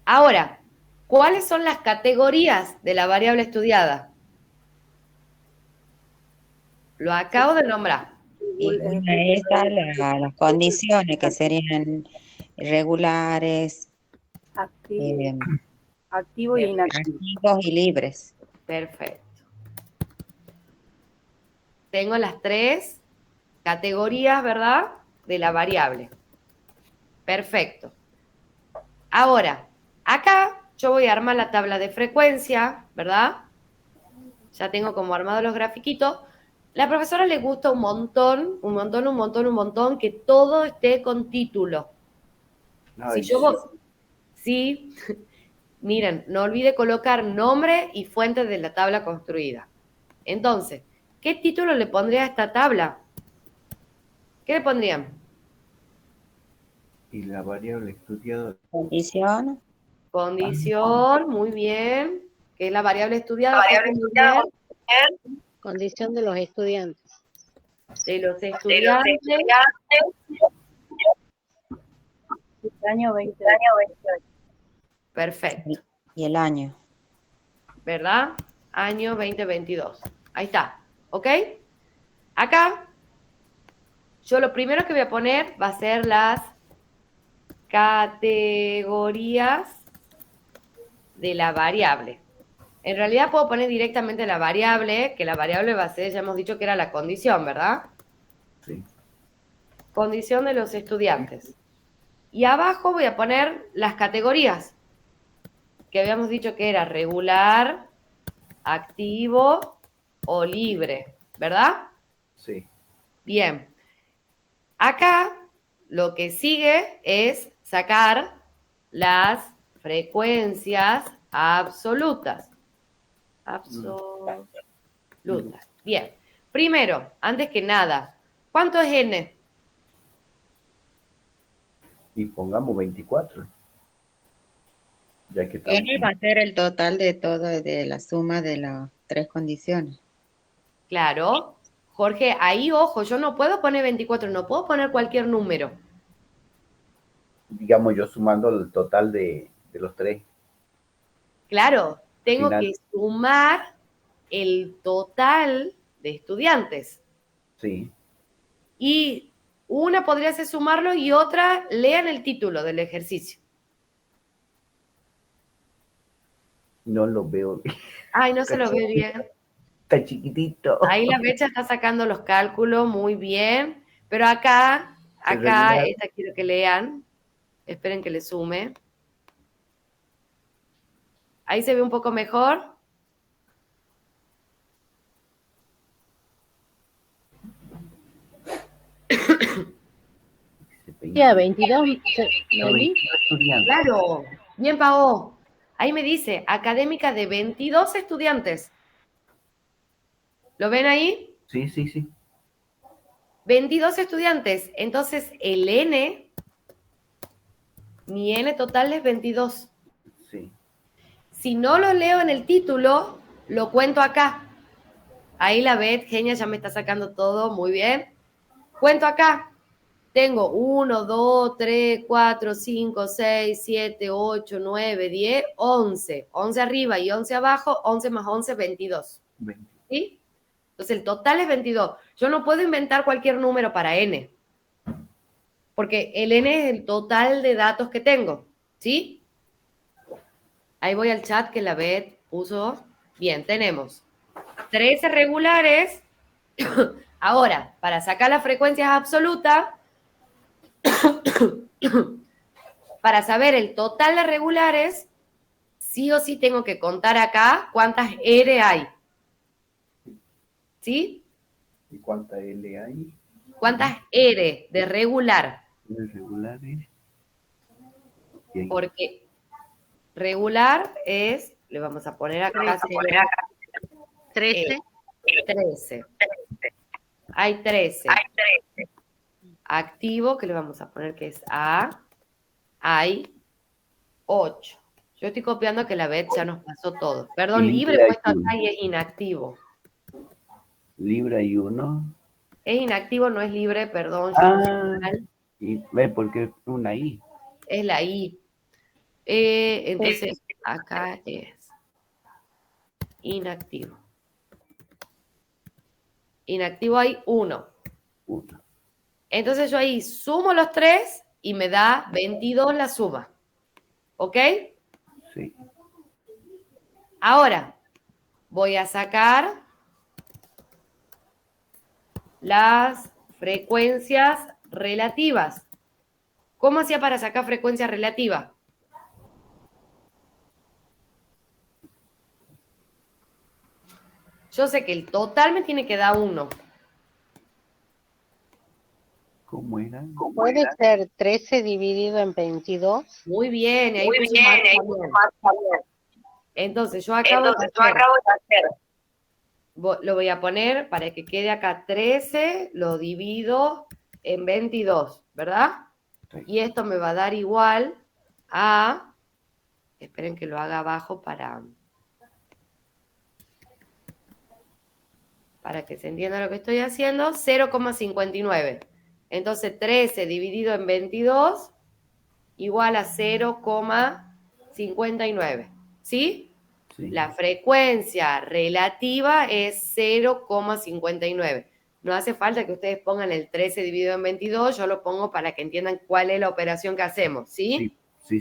Ahora, ¿cuáles son las categorías de la variable estudiada? Lo acabo de nombrar. Y ahí están las condiciones que serían regulares, Activo y inactivo. activos y libres. Perfecto. Tengo las 3 categorías, ¿verdad? De la variable. Perfecto. Ahora, acá yo voy a armar la tabla de frecuencia, ¿verdad? Ya tengo como armados los grafiquitos. La profesora le gusta un montón que todo esté con título. Ay, Sí, miren, no olvide colocar nombre y fuente de la tabla construida. Entonces, ¿qué título le pondría a esta tabla? ¿Qué le pondrían? Y la variable estudiada. Condición. Condición, muy bien. ¿Qué es la variable estudiada? Muy bien. Condición de los estudiantes. De los estudiantes. Año 20. Perfecto. Y el año. ¿Verdad? Año 2022. Ahí está. ¿Ok? Acá, yo lo primero que voy a poner va a ser las categorías de la variable. En realidad puedo poner directamente la variable, que la variable va a ser, ya hemos dicho que era la condición, ¿verdad? Sí. Condición de los estudiantes. Y abajo voy a poner las categorías, que habíamos dicho que era regular, activo o libre, ¿verdad? Sí. Bien. Acá lo que sigue es sacar las frecuencias absolutas. Absolutas. Bien. Primero, antes que nada, ¿cuánto es n? Y pongamos 24. Ya que estamos. N va a ser el total de todo, de la suma de las 3 condiciones. Claro. Jorge, ahí ojo, yo no puedo poner 24, no puedo poner cualquier número. Digamos yo sumando el total de los 3. Claro, tengo Final. que sumar el total de estudiantes. Sí. Y una podría ser sumarlo y otra lean el título del ejercicio. No lo veo bien. Ay, no se lo ve bien. Está chiquitito. Ahí la Becha está sacando los cálculos muy bien. Pero acá, esta quiero que lean. Esperen que le sume. Ahí se ve un poco mejor. Ya, 22. Claro, bien, Pau. Ahí me dice, académica de 22 estudiantes. ¿Lo ven ahí? Sí, sí, sí. 22 estudiantes. Entonces, el N, mi N total es 22. Sí. Si no lo leo en el título, lo cuento acá. Ahí la Bet, genia, ya me está sacando todo, muy bien. Cuento acá. Tengo 1, 2, 3, 4, 5, 6, 7, 8, 9, 10, 11. 11 arriba y 11 abajo, 11 más 11, 22. 20. ¿Sí? Entonces, el total es 22. Yo no puedo inventar cualquier número para N. Porque el N es el total de datos que tengo. ¿Sí? Ahí voy al chat que la Bet puso. Bien, tenemos 13 regulares. Ahora, para sacar las frecuencias absolutas, para saber el total de regulares, sí o sí tengo que contar acá cuántas R hay. ¿Sí? ¿Y cuánta L hay? ¿Cuántas R de regular? ¿Los regulares? Y ahí, Porque regular es, le vamos a poner acá, 13. 13. Hay 13. Activo, que le vamos a poner que es A. Hay 8. Yo estoy copiando que la Bet ya nos pasó todo. Perdón, libre Libre puesto hay acá y es inactivo. libre hay uno. Es inactivo, no es libre, perdón. Yo Ah. puse mal. Y ve porque es una I. Es la I. Entonces, acá es inactivo. Inactivo hay 1. Uno. Entonces yo ahí sumo los 3 y me da 22 la suma. ¿Ok? Sí. Ahora voy a sacar las frecuencias relativas. ¿Cómo hacía para sacar frecuencia relativa? Yo sé que el total me tiene que dar 1. ¿Cómo era? Puede ser 13 dividido en 22. Muy bien, ahí puse más también. Entonces yo acabo de hacer, lo voy a poner para que quede acá 13, lo divido en 22, ¿verdad? Sí. Y esto me va a dar igual a, esperen que lo haga abajo para que se entienda lo que estoy haciendo, 0,59. Entonces 13 dividido en 22 igual a 0,59. ¿Sí? Sí. La frecuencia relativa es 0,59. No hace falta que ustedes pongan el 13 dividido en 22, yo lo pongo para que entiendan cuál es la operación que hacemos, ¿sí? Sí.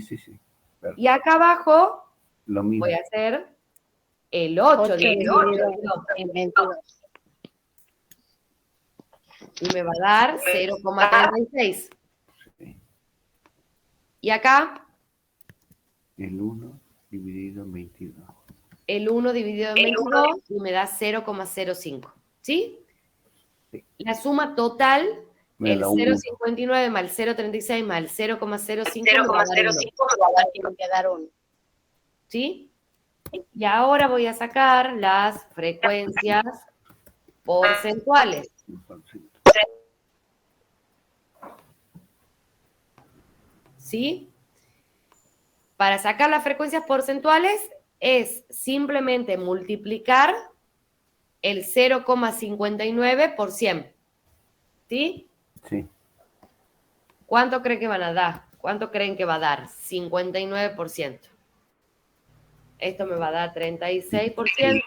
Perfecto. Y acá abajo Lo mismo. voy a hacer el 8 dividido en 22. y me va a dar 0,36. Sí. Y acá El 1 dividido en 22. el 1 dividido en 22 y me da 0,05. ¿Sí? Sí. La suma total, Me el da uno. 0,59 más el 0,36 más el 0,05 me va a dar 1. Tiene que dar 1. ¿Sí? Y ahora voy a sacar las frecuencias porcentuales. ¿Sí? Para sacar las frecuencias porcentuales es simplemente multiplicar el 0,59 por 100. ¿Sí? Sí. ¿Cuánto creen que van a dar? ¿Cuánto creen que va a dar? 59%. Esto me va a dar 36%.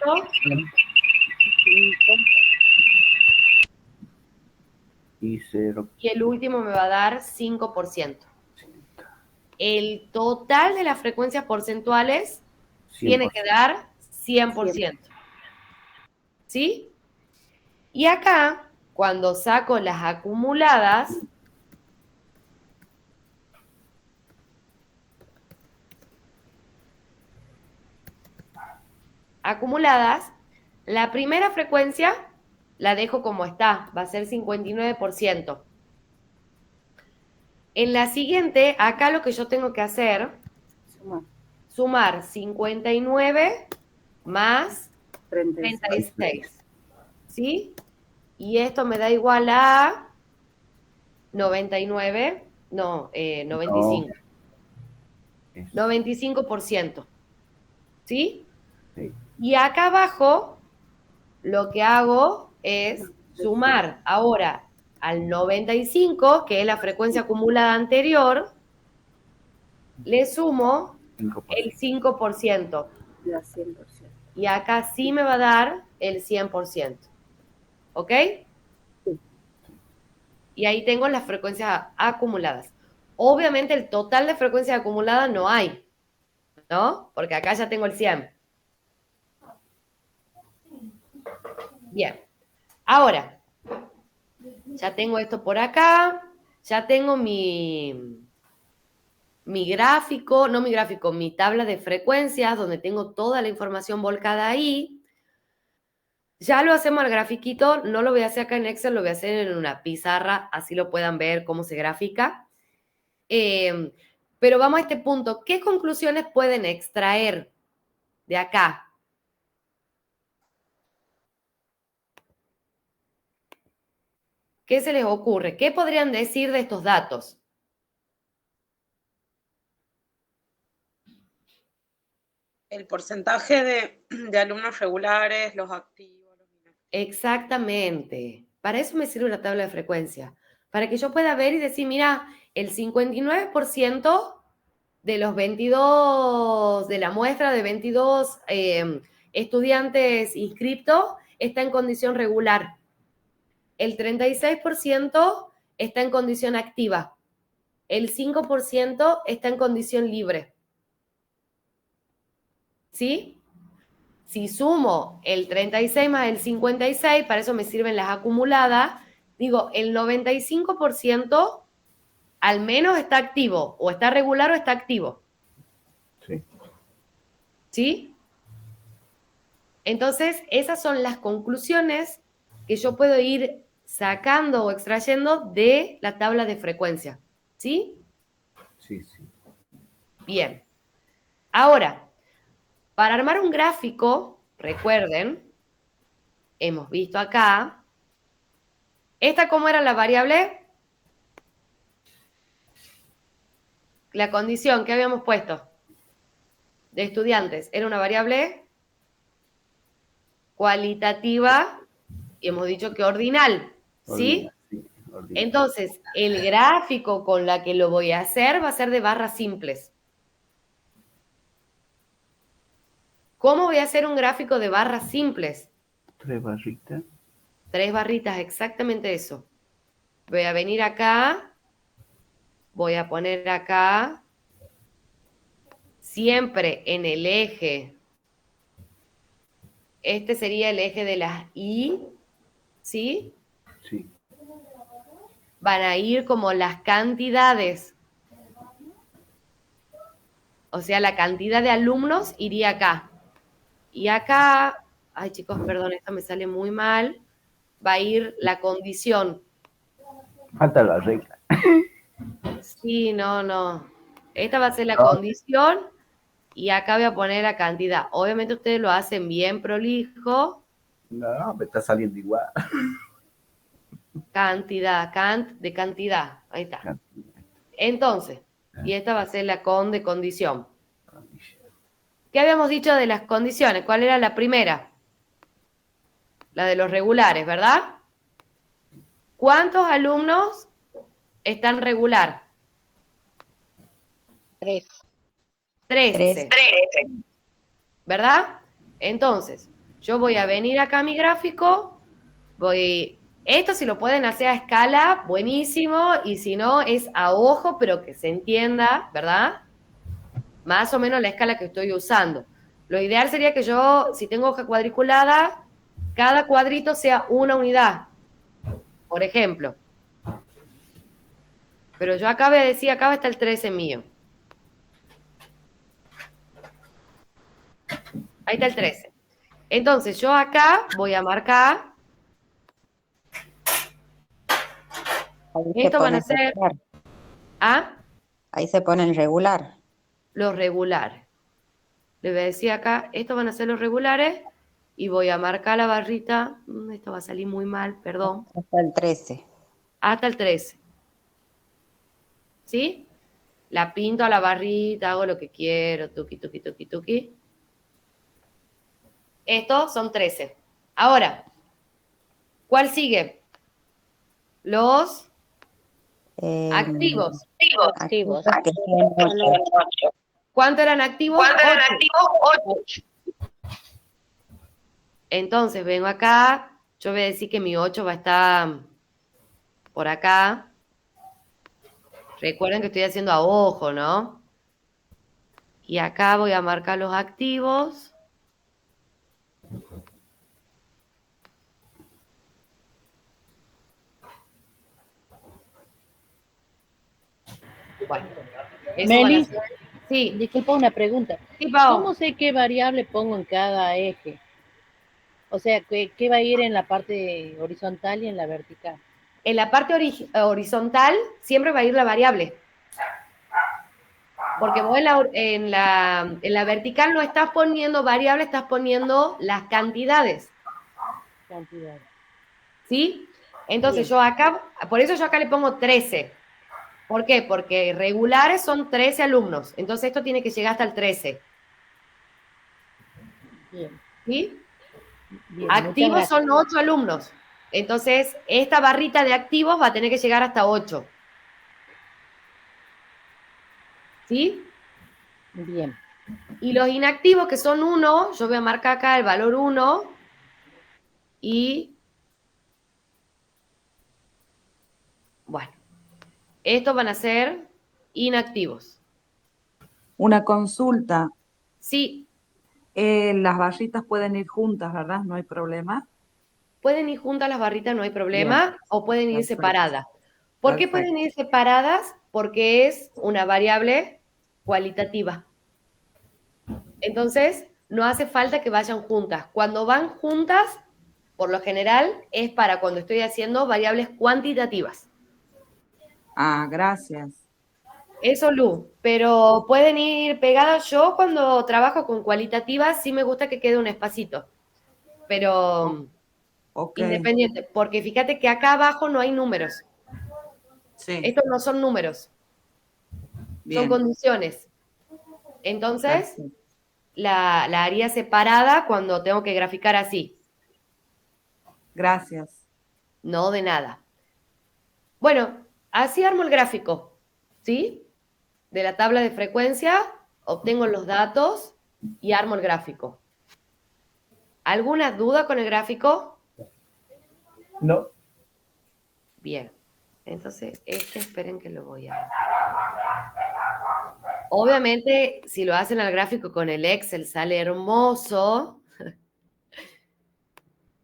Y 0. Y el último me va a dar 5%. El total de las frecuencias porcentuales tiene que dar 100%. ¿Sí? Y acá, cuando saco las acumuladas, la primera frecuencia la dejo como está, va a ser 59%. En la siguiente, acá lo que yo tengo que hacer, sumar 59 más 36. ¿Sí? Y esto me da igual a 95. No. 95%. ¿Sí? Sí. Y acá abajo lo que hago es sumar ahora al 95, que es la frecuencia acumulada anterior, le sumo 5%. el 5%. La 100%. Y acá sí me va a dar el 100%. ¿Ok? Sí. Y ahí tengo las frecuencias acumuladas. Obviamente el total de frecuencias acumuladas no hay. ¿no? Porque acá ya tengo el 100. Bien. Ahora, ya tengo esto por acá, ya tengo mi gráfico, no mi gráfico, mi tabla de frecuencias, donde tengo toda la información volcada ahí. Ya lo hacemos al grafiquito, no lo voy a hacer acá en Excel, lo voy a hacer en una pizarra, así lo puedan ver cómo se grafica. Pero vamos a este punto. ¿Qué conclusiones pueden extraer de acá? ¿Qué se les ocurre? ¿Qué podrían decir de estos datos? El porcentaje de alumnos regulares, los activos, los inactivos. Exactamente. Para eso me sirve la tabla de frecuencia. Para que yo pueda ver y decir, mira, el 59% de los 22, de la muestra de 22 estudiantes inscriptos está en condición regular. El 36% está en condición activa. El 5% está en condición libre. ¿Sí? Si sumo el 36 más el 56, para eso me sirven las acumuladas, digo, el 95% al menos está activo, o está regular o está activo. Sí. ¿Sí? Entonces, esas son las conclusiones que yo puedo ir sacando o extrayendo de la tabla de frecuencia. ¿Sí? Sí, sí. Bien. Ahora, para armar un gráfico, recuerden, hemos visto acá, ¿esta cómo era la variable? La condición que habíamos puesto de estudiantes era una variable cualitativa y hemos dicho que ordinal, ¿sí? Ordinal. Entonces, el gráfico con la que lo voy a hacer va a ser de barras simples. ¿Cómo voy a hacer un gráfico de barras simples? 3 barritas. 3 barritas, exactamente eso. Voy a venir acá, voy a poner acá, siempre en el eje. Este sería el eje de las Y, ¿sí? Sí. Van a ir como las cantidades. O sea, la cantidad de alumnos iría acá. Y acá, ay chicos, perdón, esto me sale muy mal, va a ir la condición. Falta la regla. Sí, no. Esta va a ser la condición y acá voy a poner la cantidad. Obviamente ustedes lo hacen bien prolijo. No, me está saliendo igual. Cantidad, de cantidad. Ahí está. Entonces, y esta va a ser la de condición. ¿Qué habíamos dicho de las condiciones? ¿Cuál era la primera? La de los regulares, ¿verdad? ¿Cuántos alumnos están regular? 3. 13. ¿Verdad? Entonces, yo voy a venir acá a mi gráfico, esto si lo pueden hacer a escala, buenísimo, y si no, es a ojo, pero que se entienda, ¿verdad? Más o menos la escala que estoy usando. Lo ideal sería que yo, si tengo hoja cuadriculada, cada cuadrito sea una unidad, por ejemplo. Pero yo acá voy a decir, acá está el 13 mío. Ahí está el 13. Entonces, yo acá voy a marcar. Estos van a ser. ¿Ah? Ahí se pone en regular. Los regulares. Le voy a decir acá, estos van a ser los regulares. Y voy a marcar la barrita. Esto va a salir muy mal, perdón. Hasta el 13. Hasta el 13. ¿Sí? La pinto a la barrita, hago lo que quiero. Tuki. Estos son 13. Ahora, ¿cuál sigue? Los activos. Activos. ¿Cuánto eran activos? 8. Entonces, vengo acá. Yo voy a decir que mi 8 va a estar por acá. Recuerden que estoy haciendo a ojo, ¿no? Y acá voy a marcar los activos. Bueno, eso van a Meli, ser. Sí, disculpa una pregunta. sí, Pau. ¿Cómo sé qué variable pongo en cada eje? O sea, ¿qué va a ir en la parte horizontal y en la vertical? En la parte horizontal siempre va a ir la variable. Porque vos en la vertical no estás poniendo variable, estás poniendo las cantidades. Cantidad. ¿Sí? Entonces Bien. yo acá, por eso yo acá le pongo 13. ¿Por qué? Porque regulares son 13 alumnos. Entonces esto tiene que llegar hasta el 13. Bien. ¿Sí? Bien, muchas Activos gracias. son 8 alumnos. Entonces esta barrita de activos va a tener que llegar hasta 8. ¿Sí? Bien. Y los inactivos, que son 1, yo voy a marcar acá el valor 1 y, bueno, estos van a ser inactivos. Una consulta. Sí, Las barritas pueden ir juntas, ¿verdad? No hay problema. pueden ir juntas las barritas, no hay Bien, problema, o pueden ir perfecto. separadas. ¿Por qué Perfecto. pueden ir separadas? Porque es una variable cualitativa. Entonces, no hace falta que vayan juntas. Cuando van juntas, por lo general, es para cuando estoy haciendo variables cuantitativas. Ah, gracias. Eso, Lu, pero pueden ir pegadas. Yo cuando trabajo con cualitativas sí me gusta que quede un espacito, pero Ok, independiente, porque fíjate que acá abajo no hay números. sí, Estos no son números, son bien, condiciones. Entonces, perfecto. la haría separada cuando tengo que graficar así, Gracias. no de nada. Bueno, así armo el gráfico, ¿sí? De la tabla de frecuencia, obtengo los datos y armo el gráfico. ¿Alguna duda con el gráfico? No. Bien. Entonces, esperen que lo voy a... Obviamente, si lo hacen al gráfico con el Excel, sale hermoso,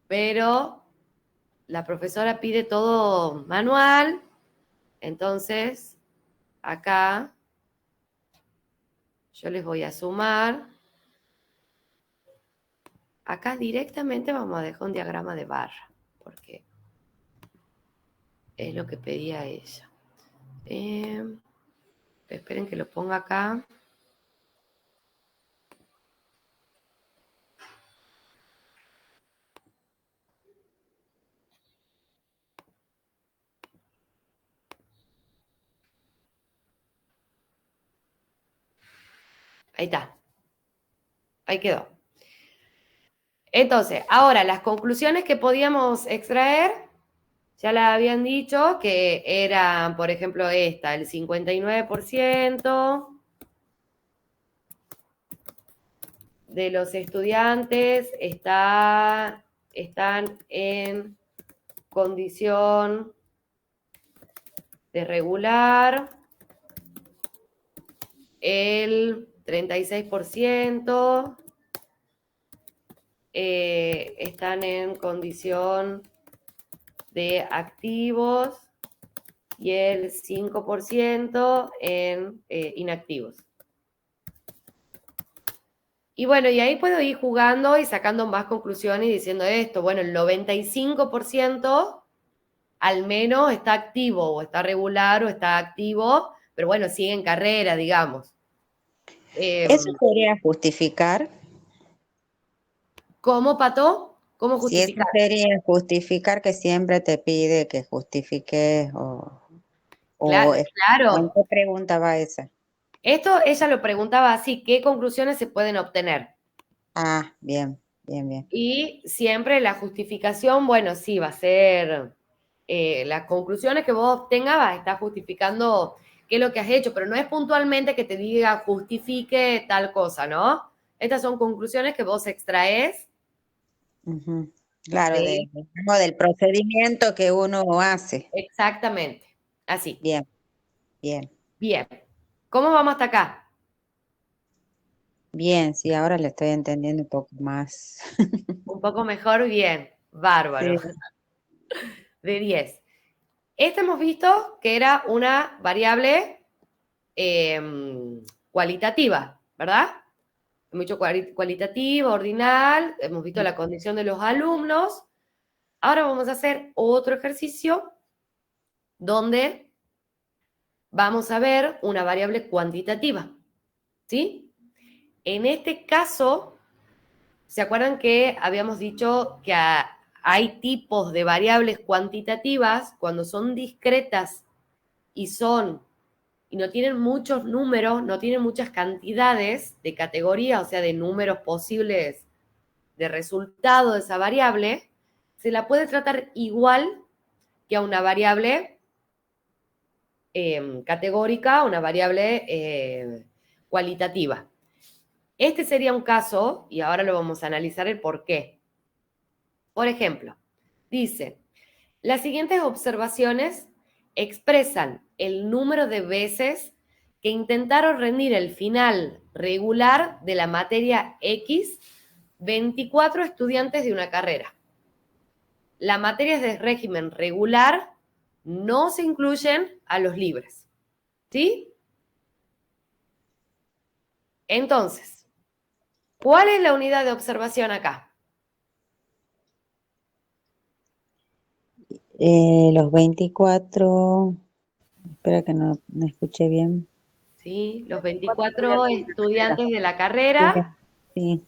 pero la profesora pide todo manual, entonces, acá yo les voy a sumar. Acá directamente vamos a dejar un diagrama de barra, porque es lo que pedía ella. Esperen que lo ponga acá. Ahí está. Ahí quedó. Entonces, ahora las conclusiones que podíamos extraer, ya la habían dicho, que eran, por ejemplo, esta, el 59% de los estudiantes están en condición de regular, el 36% están en condición de activos y el 5% en inactivos. Y bueno, y ahí puedo ir jugando y sacando más conclusiones y diciendo esto. Bueno, el 95% al menos está activo o está regular o está activo, pero bueno, sigue en carrera, digamos. ¿Eso sería justificar? ¿Cómo, Pato? ¿Cómo Si eso justificar? sería justificar, que siempre te pide que justifiques Claro, ¿o en claro. qué pregunta va esa? Esto ella lo preguntaba así, ¿qué conclusiones se pueden obtener? Ah, bien, bien, bien. Y siempre la justificación, bueno, sí, va a ser las conclusiones que vos obtengas, va a estar justificando qué es lo que has hecho, pero no es puntualmente que te diga justifique tal cosa, ¿no? Estas son conclusiones que vos extraes Ujú. Claro, de... digamos, del procedimiento que uno hace. Exactamente, así. Bien, bien. Bien. ¿Cómo vamos hasta acá? Bien, sí, ahora le estoy entendiendo un poco más. Un poco mejor, bien. Bárbaro. Sí. De 10. Esta hemos visto que era una variable cualitativa, ¿verdad? Hemos dicho cualitativa, ordinal, hemos visto la condición de los alumnos. Ahora vamos a hacer otro ejercicio donde vamos a ver una variable cuantitativa, ¿sí? En este caso, ¿se acuerdan que habíamos dicho que hay tipos de variables cuantitativas cuando son discretas y no tienen muchos números, no tienen muchas cantidades de categorías, o sea, de números posibles de resultado de esa variable? Se la puede tratar igual que a una variable categórica, una variable cualitativa. Este sería un caso, y ahora lo vamos a analizar el por qué. Por ejemplo, dice, las siguientes observaciones expresan el número de veces que intentaron rendir el final regular de la materia X 24 estudiantes de una carrera. Las materias de régimen regular no se incluyen a los libres, ¿sí? Entonces, ¿cuál es la unidad de observación acá? Los 24, espera que no escuché bien. ¿Sí? Los 24 estudiantes de la carrera Sí,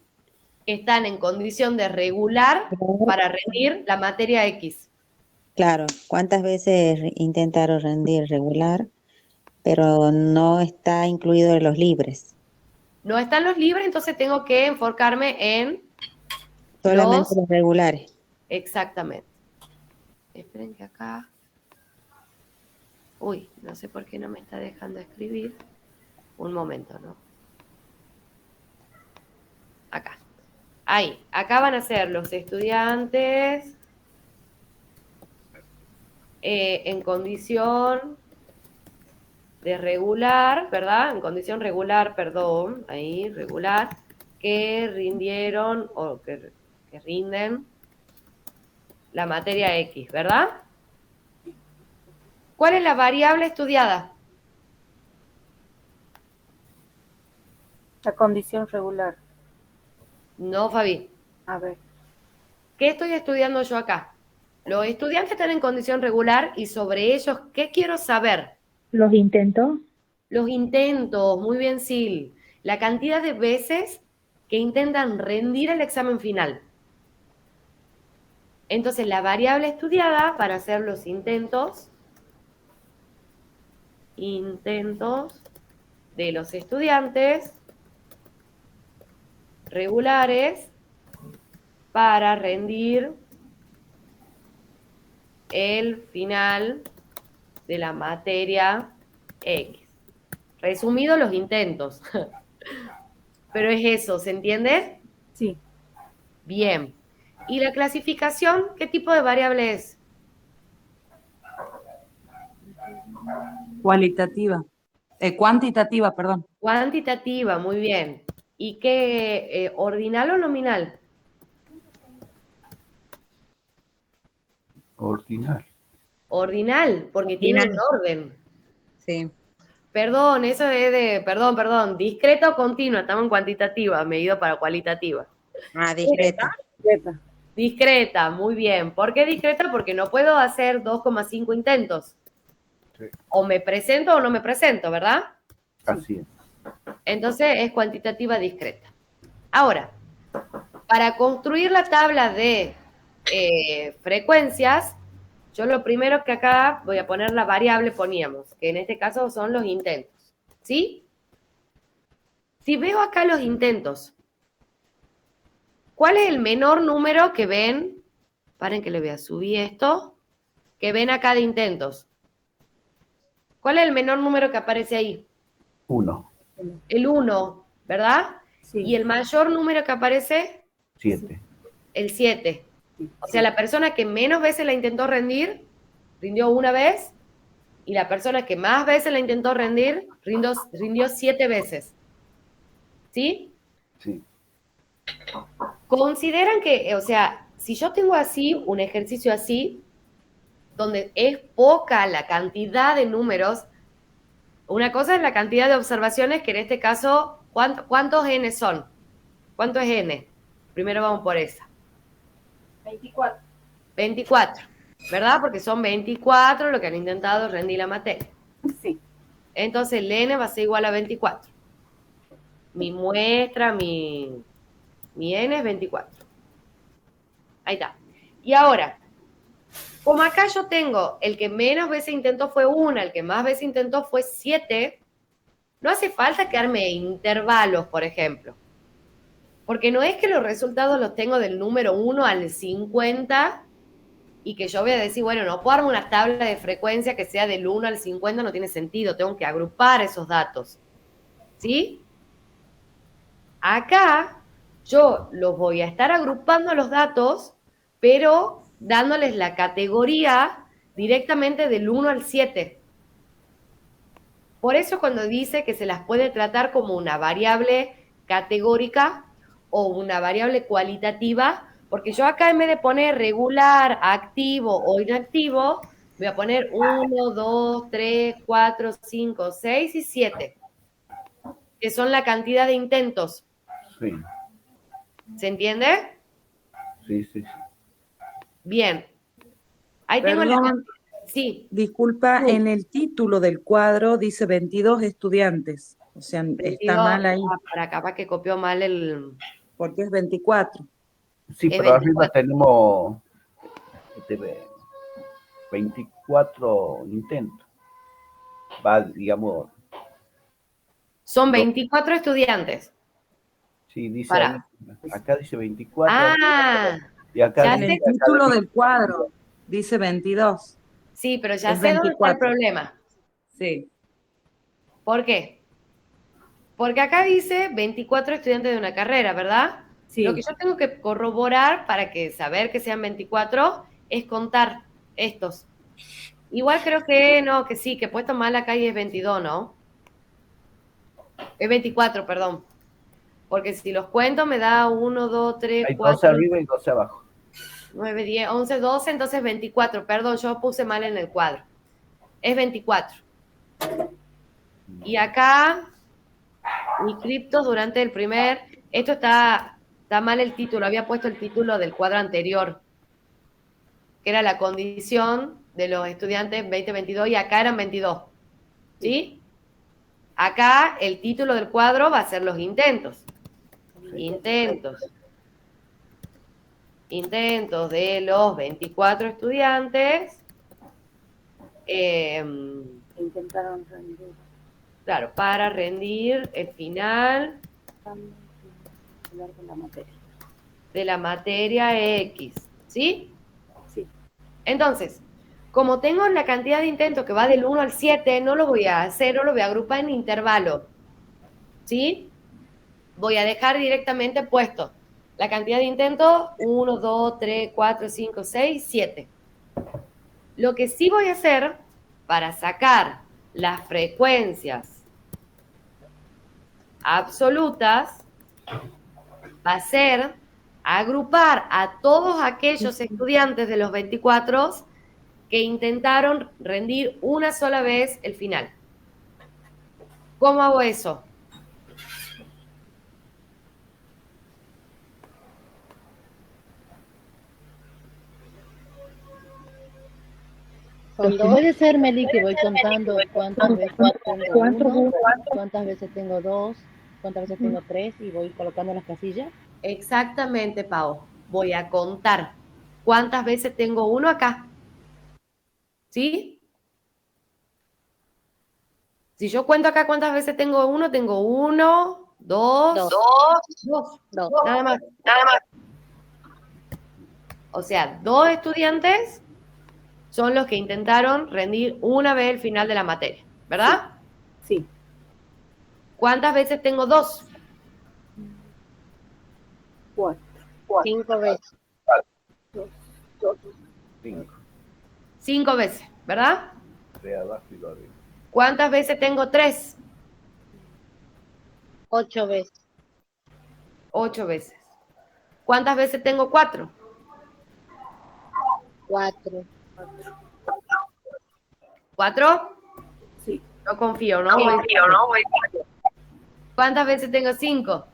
que están en condición de regular para rendir la materia X. claro. ¿Cuántas veces intentaron rendir regular, pero no está incluido en los libres? No están los libres, entonces tengo que enfocarme en Solamente los regulares. Exactamente. Esperen que acá... Uy, no sé por qué no me está dejando escribir. Un momento, ¿no? Acá. Ahí. Acá van a ser los estudiantes en condición de regular, ¿verdad? En condición regular, perdón. Ahí, regular. Que rindieron o que rinden la materia X, ¿verdad? ¿Cuál es la variable estudiada? La condición regular. No, Fabi. A ver. ¿Qué estoy estudiando yo acá? Los estudiantes están en condición regular y sobre ellos, ¿qué quiero saber? ¿Los intentos? Los intentos, muy bien, Sil. La cantidad de veces que intentan rendir el examen final. Entonces, la variable estudiada para hacer los intentos de los estudiantes regulares para rendir el final de la materia X. Resumido, los intentos. Pero es eso, ¿se entiende? Sí. Bien. ¿Y la clasificación? ¿Qué tipo de variable es? Cuantitativa, perdón. Cuantitativa, muy bien. ¿Y qué, ordinal o nominal? Ordinal. Ordinal, porque tiene un orden. Sí. Perdón, eso es de, perdón, discreta o continua, estamos en cuantitativa, me he ido para cualitativa. Discreta. Discreta. Discreta, muy bien. ¿Por qué discreta? Porque no puedo hacer 2,5 intentos. Sí. O me presento o no me presento, ¿verdad? Así es. Entonces es cuantitativa discreta. Ahora, para construir la tabla de frecuencias, yo lo primero que acá voy a poner la variable poníamos, que en este caso son los intentos, ¿sí? Si veo acá los intentos, ¿cuál es el menor número que ven? Paren que le voy a subir esto. Que ven acá de intentos. ¿Cuál es el menor número que aparece ahí? 1. El 1, ¿verdad? Sí. ¿Y el mayor número que aparece? 7. El 7. O sea, la persona que menos veces la intentó rendir, rindió una vez, y la persona que más veces la intentó rendir, rindió 7 veces. ¿Sí? Sí. Consideran que, o sea, si yo tengo así, un ejercicio así, donde es poca la cantidad de números, una cosa es la cantidad de observaciones, que en este caso, ¿cuántos n son? ¿Cuánto es n? Primero vamos por esa. 24. 24, ¿verdad? Porque son 24 lo que han intentado rendir la materia. Sí. Entonces el n va a ser igual a 24. Mi muestra, mi n es 24. Ahí está. Y ahora, como acá yo tengo el que menos veces intentó fue 1, el que más veces intentó fue 7, no hace falta quedarme intervalos, por ejemplo. Porque no es que los resultados los tengo del número 1 al 50 y que yo voy a decir, bueno, no puedo armar una tabla de frecuencia que sea del 1 al 50, no tiene sentido, tengo que agrupar esos datos. ¿Sí? Acá yo los voy a estar agrupando los datos, pero dándoles la categoría directamente del 1 al 7. Por eso cuando dice que se las puede tratar como una variable categórica o una variable cualitativa, porque yo acá en vez de poner regular, activo o inactivo, voy a poner 1, 2, 3, 4, 5, 6 y 7, que son la cantidad de intentos. Sí, ¿Se entiende? sí, sí. Bien. Ahí tengo Perdón, Sí, disculpa, Sí. en el título del cuadro dice 22 estudiantes. O sea, está 22, mal ahí, para capaz que copió mal el... porque es 24. Sí, Es pero arriba 24. tenemos 24 intentos. Va, digamos, Son 24 estudiantes. sí, dice Para. ahí, acá dice 24. Ah, Y acá ya En dice el sé. título del cuadro dice 22. Sí, pero ya Es sé dónde está el 24. problema. Sí, ¿Por qué? Porque acá dice 24 estudiantes de una carrera, ¿verdad? sí. Lo que yo tengo que corroborar para saber que sean 24 es contar estos. Igual creo que no, que sí, que puesto mal acá y es 22, ¿no? Es 24, perdón. Porque si los cuento me da 1, 2, 3, hay 12 4, arriba y 12 abajo. 9, 10, 11, 12, entonces 24. Perdón, yo puse mal en el cuadro. Es 24. Y acá, inscriptos durante el primer... Esto está mal el título. Había puesto el título del cuadro anterior, que era la condición de los estudiantes 2022, y acá eran 22. ¿Sí? Acá el título del cuadro va a ser los intentos. Intentos de los 24 estudiantes. Intentaron rendir Claro, para rendir el final de la materia. de la materia X. ¿Sí? Sí. Entonces, como tengo la cantidad de intentos que va del 1 al 7, no lo voy a hacer, no lo voy a agrupar en intervalo. ¿Sí? Voy a dejar directamente puesto la cantidad de intentos: 1, 2, 3, 4, 5, 6, 7. Lo que sí voy a hacer para sacar las frecuencias absolutas va a ser agrupar a todos aquellos estudiantes de los 24 que intentaron rendir una sola vez el final. ¿Cómo hago eso? Puede ser, Meli, que voy contando cuántas veces tengo uno, cuántas veces tengo dos, cuántas veces tengo tres, y voy colocando las casillas. Exactamente, Pau. Voy a contar cuántas veces tengo uno acá. ¿Sí? Si yo cuento acá cuántas veces tengo uno, dos. Nada más. O sea, 2 estudiantes son los que intentaron rendir una vez el final de la materia, ¿verdad? Sí. ¿Cuántas veces tengo 2? 4. 5 veces. 5. 5 veces, ¿verdad? De abajo y de arriba. ¿Cuántas veces tengo 3? 8 veces. 8 veces. ¿Cuántas veces tengo 4? 4. ¿4? Sí. No confío, ¿no? ¿Cuántas veces tengo 5?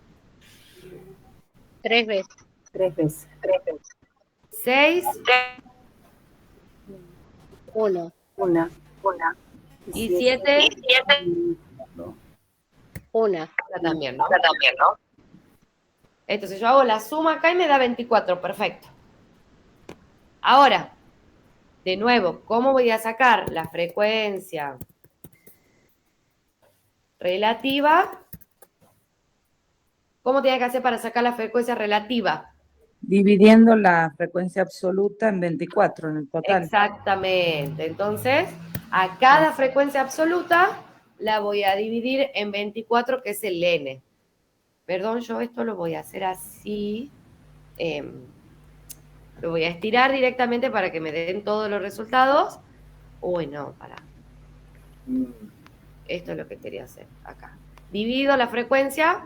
3 veces. 3 veces. 6 1. Una. y 7 No. 1. también, ¿no? Entonces yo hago la suma acá y me da 24, perfecto. Ahora, de nuevo, ¿cómo voy a sacar la frecuencia relativa? ¿Cómo tiene que hacer para sacar la frecuencia relativa? Dividiendo la frecuencia absoluta en 24 en el total. Exactamente. Entonces, a cada frecuencia absoluta la voy a dividir en 24, que es el n. Perdón, yo esto lo voy a hacer así. Lo voy a estirar directamente para que me den todos los resultados. Uy, no, para. Esto es lo que quería hacer acá. Divido la frecuencia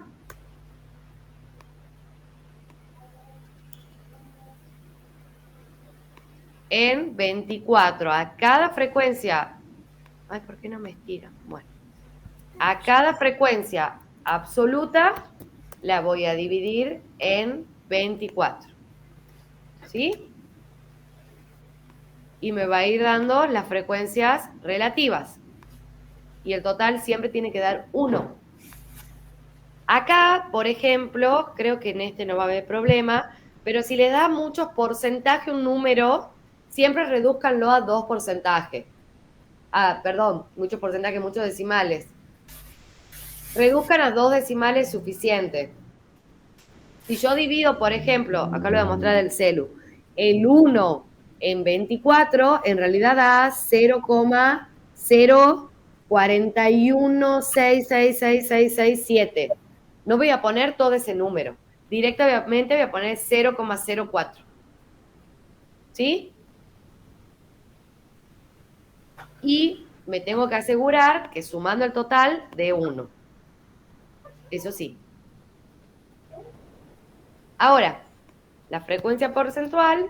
en 24. A cada frecuencia... Ay, ¿por qué no me estira? Bueno. A cada frecuencia absoluta la voy a dividir en 24. ¿Sí? Y me va a ir dando las frecuencias relativas. Y el total siempre tiene que dar 1. Acá, por ejemplo, creo que en este no va a haber problema, pero si le da muchos porcentajes un número, siempre redúzcanlo a 2 porcentajes. Muchos porcentajes, muchos decimales. Reduzcan a 2 decimales suficiente. Si yo divido, por ejemplo, acá lo voy a mostrar el celu, el 1 en 24, en realidad da 0,0416666667. No voy a poner todo ese número. Directamente voy a poner 0,04. ¿Sí? Y me tengo que asegurar que sumando el total de 1. Eso sí. Ahora, la frecuencia porcentual,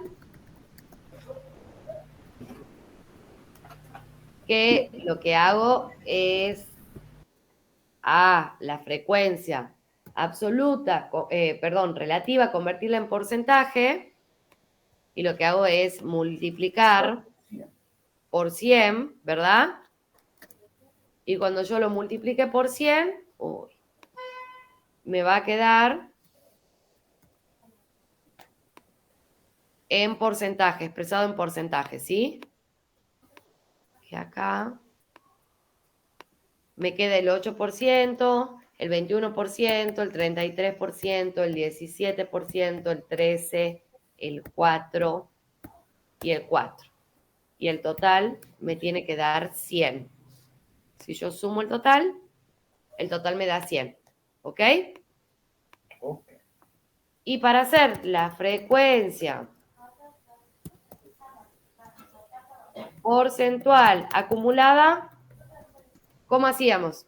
que lo que hago es a la frecuencia absoluta, relativa, convertirla en porcentaje, y lo que hago es multiplicar por 100, ¿verdad? Y cuando yo lo multiplique por 100, me va a quedar en porcentaje, expresado en porcentaje, ¿sí? Y acá me queda el 8%, el 21%, el 33%, el 17%, el 13%, el 4% y el 4%. Y el total me tiene que dar 100. Si yo sumo el total me da 100. ¿Ok? Y para hacer la frecuencia porcentual acumulada, ¿cómo hacíamos?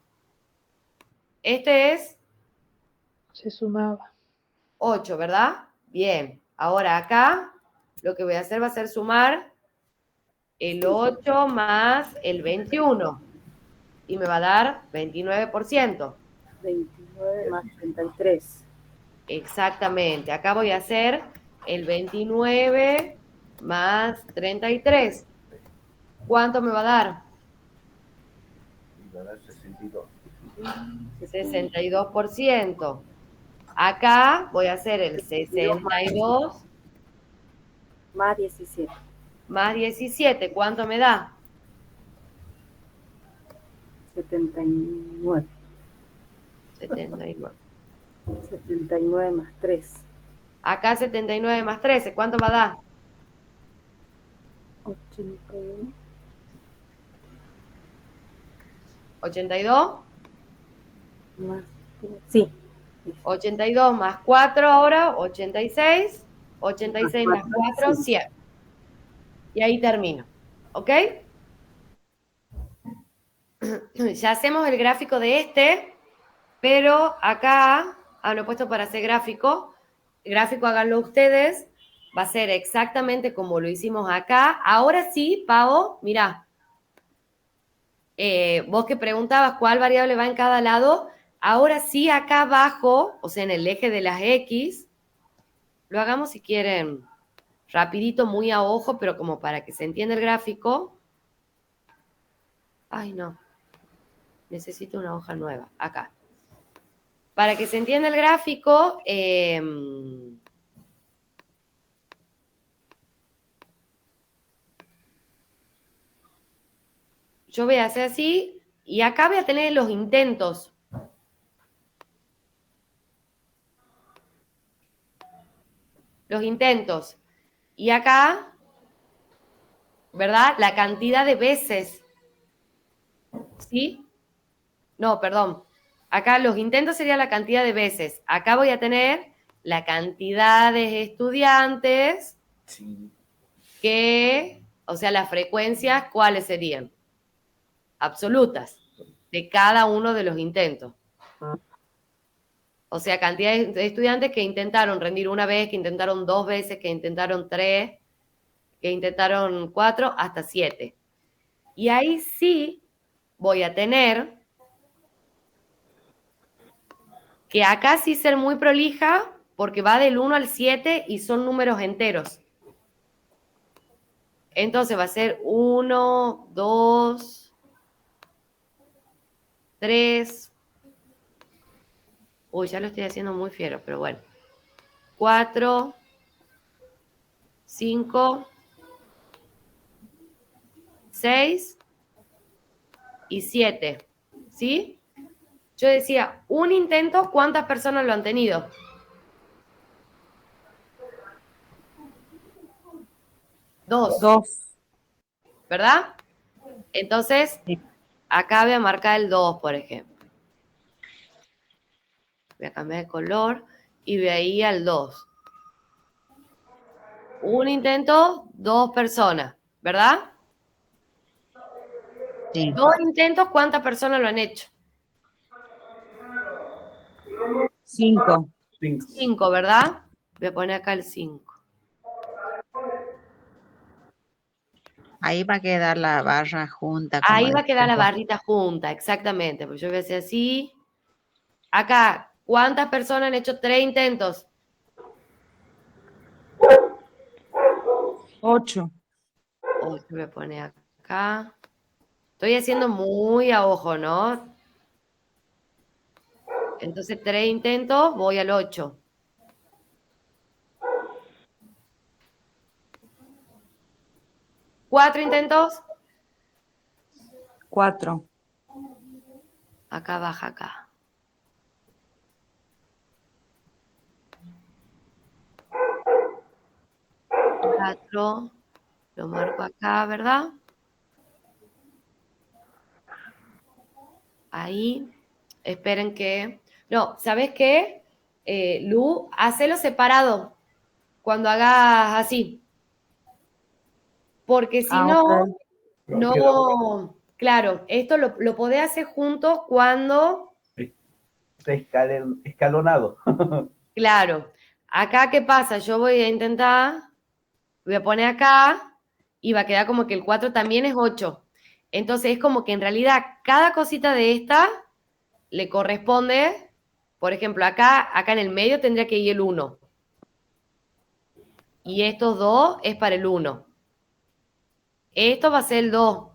Este es... Se sumaba. 8, ¿verdad? Bien. Ahora acá lo que voy a hacer va a ser sumar el 8 más el 21. Y me va a dar 29%. 29 más 33. Exactamente. Acá voy a hacer el 29 más 33. ¿Cuánto me va a dar? 62. 62%. Acá voy a hacer el 62 Más 17. más 17. ¿Cuánto me da? 79. 79. 79 más 3. Acá 79 más 13. ¿Cuánto va a dar? 81. 82. Más, sí. 82 más 4 ahora, 86. 86 más 4, 100. Y ahí termino. ¿Ok? Ya hacemos el gráfico de este, pero acá lo he puesto para hacer gráfico. Gráfico háganlo ustedes. Va a ser exactamente como lo hicimos acá. Ahora sí, Pavo, mirá. Vos que preguntabas cuál variable va en cada lado, ahora sí acá abajo, o sea, en el eje de las X, lo hagamos si quieren rapidito, muy a ojo, pero como para que se entienda el gráfico. Ay, no. Necesito una hoja nueva. Acá. Para que se entienda el gráfico, yo voy a hacer así, y acá voy a tener los intentos. Los intentos. Y acá, ¿verdad? La cantidad de veces. ¿Sí? No, perdón. Acá los intentos sería la cantidad de veces. Acá voy a tener la cantidad de estudiantes que, o sea, las frecuencias, ¿cuáles serían? Absolutas, de cada uno de los intentos. O sea, cantidad de estudiantes que intentaron rendir una vez, que intentaron 2 veces, que intentaron 3, que intentaron 4, hasta 7. Y ahí sí voy a tener que acá sí ser muy prolija, porque va del 1 al 7 y son números enteros. Entonces va a ser 1, 2, 3. Uy, ya lo estoy haciendo muy fiero, pero bueno. 4, 5, 6 y 7. ¿Sí? Yo decía, un intento, ¿cuántas personas lo han tenido? Dos. ¿Verdad? Entonces, acá voy a marcar el 2, por ejemplo. Voy a cambiar de color y voy a ir al 2. Un intento, 2 personas, ¿verdad? Sí. 2 intentos, ¿cuántas personas lo han hecho? 5. 5, ¿verdad? Voy a poner acá el 5. Ahí va a quedar la barra junta. Ahí va a quedar la barrita junta, exactamente. Pues yo voy a hacer así. Acá, ¿cuántas personas han hecho 3 intentos? 8. 8 voy a poner acá. Estoy haciendo muy a ojo, ¿no? Entonces, 3 intentos, voy al 8. ¿4 intentos? 4. Acá baja acá. 4. Lo marco acá, ¿verdad? Ahí. Esperen que... No, ¿sabes qué? Lu, hacelo separado cuando hagas así. Porque si no, ok. no... Claro, esto lo podés hacer juntos cuando... Escalonado. Claro. Acá, ¿qué pasa? Yo voy a intentar... Voy a poner acá y va a quedar como que el 4 también es 8. Entonces es como que en realidad cada cosita de esta le corresponde, por ejemplo, acá en el medio tendría que ir el 1. Y estos 2 es para el 1. Esto va a ser el 2,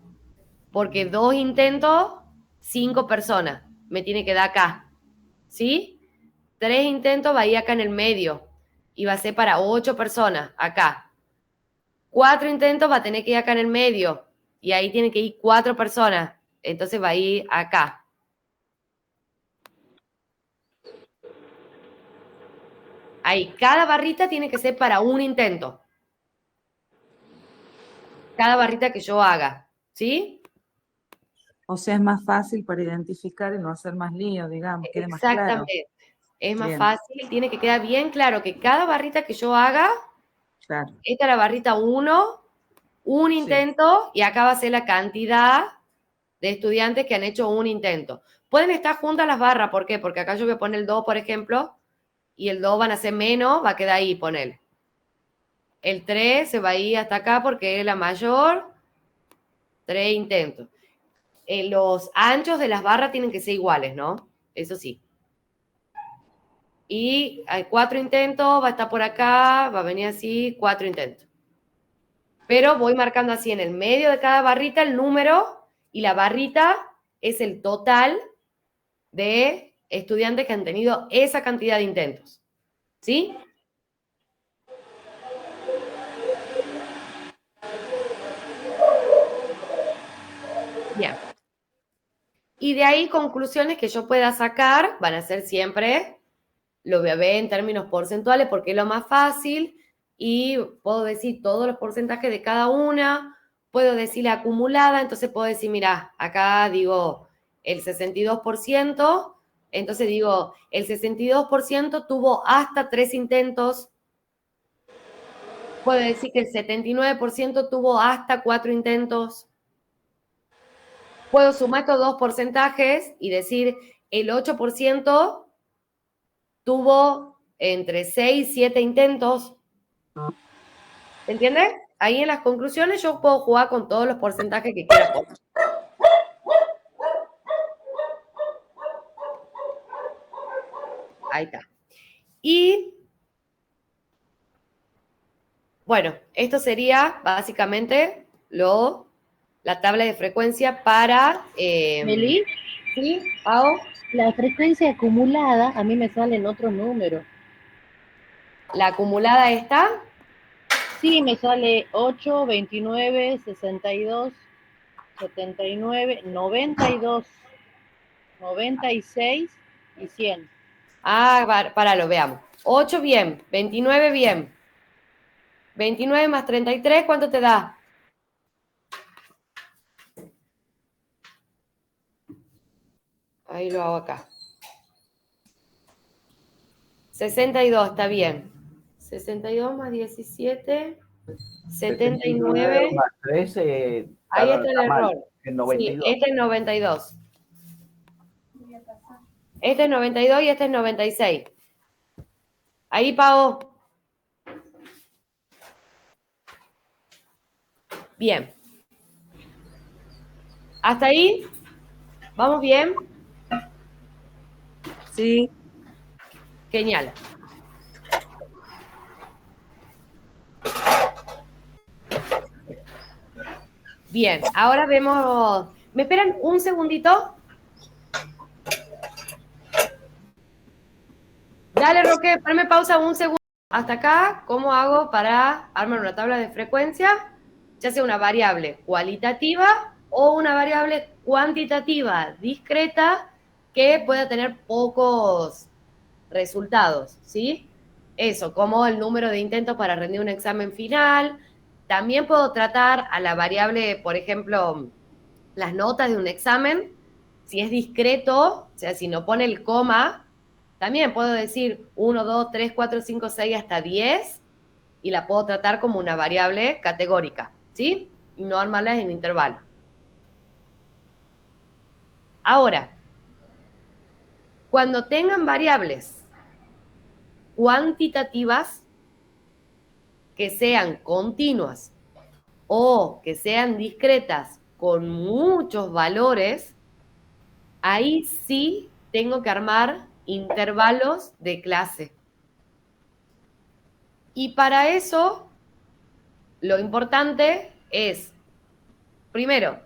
porque 2 intentos, 5 personas. Me tiene que dar acá. ¿Sí? 3 intentos va a ir acá en el medio. Y va a ser para 8 personas, acá. 4 intentos va a tener que ir acá en el medio. Y ahí tiene que ir 4 personas. Entonces va a ir acá. Ahí, cada barrita tiene que ser para un intento. Cada barrita que yo haga. ¿Sí? O sea, es más fácil para identificar y no hacer más lío, digamos, quede más claro. Exactamente. Es más Bien. fácil, tiene que quedar bien claro que cada barrita que yo haga, Claro. esta es la barrita 1, un intento, y acá va a ser la cantidad de estudiantes que han hecho un intento. Pueden estar juntas las barras, ¿por qué? Porque acá yo voy a poner el 2, por ejemplo, y el 2 van a ser menos, va a quedar ahí, ponele. El 3 se va a ir hasta acá porque es la mayor, 3 intentos. Los anchos de las barras tienen que ser iguales, ¿no? Eso sí. Y hay 4 intentos, va a estar por acá, va a venir así, 4 intentos. Pero voy marcando así en el medio de cada barrita el número y la barrita es el total de estudiantes que han tenido esa cantidad de intentos. ¿Sí? Bien. Y de ahí conclusiones que yo pueda sacar van a ser siempre, lo voy a ver en términos porcentuales porque es lo más fácil y puedo decir todos los porcentajes de cada una, puedo decir la acumulada, entonces puedo decir, mira, acá digo el 62%, entonces digo, el 62% tuvo hasta 3 intentos, puedo decir que el 79% tuvo hasta 4 intentos, puedo sumar estos dos porcentajes y decir el 8% tuvo entre 6 y 7 intentos. ¿Entiendes? Ahí en las conclusiones yo puedo jugar con todos los porcentajes que quiera poner. Ahí está. Y, bueno, esto sería básicamente la tabla de frecuencia para... Meli, ¿sí, Pau? la frecuencia acumulada a mí me sale en otro número. ¿La acumulada está? Sí, me sale 8, 29, 62, 79, 92, 96 y 100. Ah, para, lo veamos. 8 bien, 29 bien. 29 más 33, ¿cuánto te da? Ahí lo hago acá. 62, está bien. 62 más 17, 79. Más 13. Ahí está el error. En 92. Sí, este es 92. Este es 92 y este es 96. Ahí, Pau. Bien. ¿Hasta ahí? ¿Vamos bien? Sí. Genial. Bien, ahora vemos... ¿Me esperan un segundito? Dale, Roque, ponme pausa un segundo. Hasta acá, ¿cómo hago para armar una tabla de frecuencia? Ya sea una variable cualitativa o una variable cuantitativa discreta que pueda tener pocos resultados, ¿sí? Eso, como el número de intentos para rendir un examen final. También puedo tratar a la variable, por ejemplo, las notas de un examen. Si es discreto, o sea, si no pone el coma, también puedo decir 1, 2, 3, 4, 5, 6 hasta 10 y la puedo tratar como una variable categórica, ¿sí? Y no armarlas en intervalo. Ahora, cuando tengan variables cuantitativas que sean continuas o que sean discretas con muchos valores, ahí sí tengo que armar intervalos de clase. Y para eso, lo importante es, primero,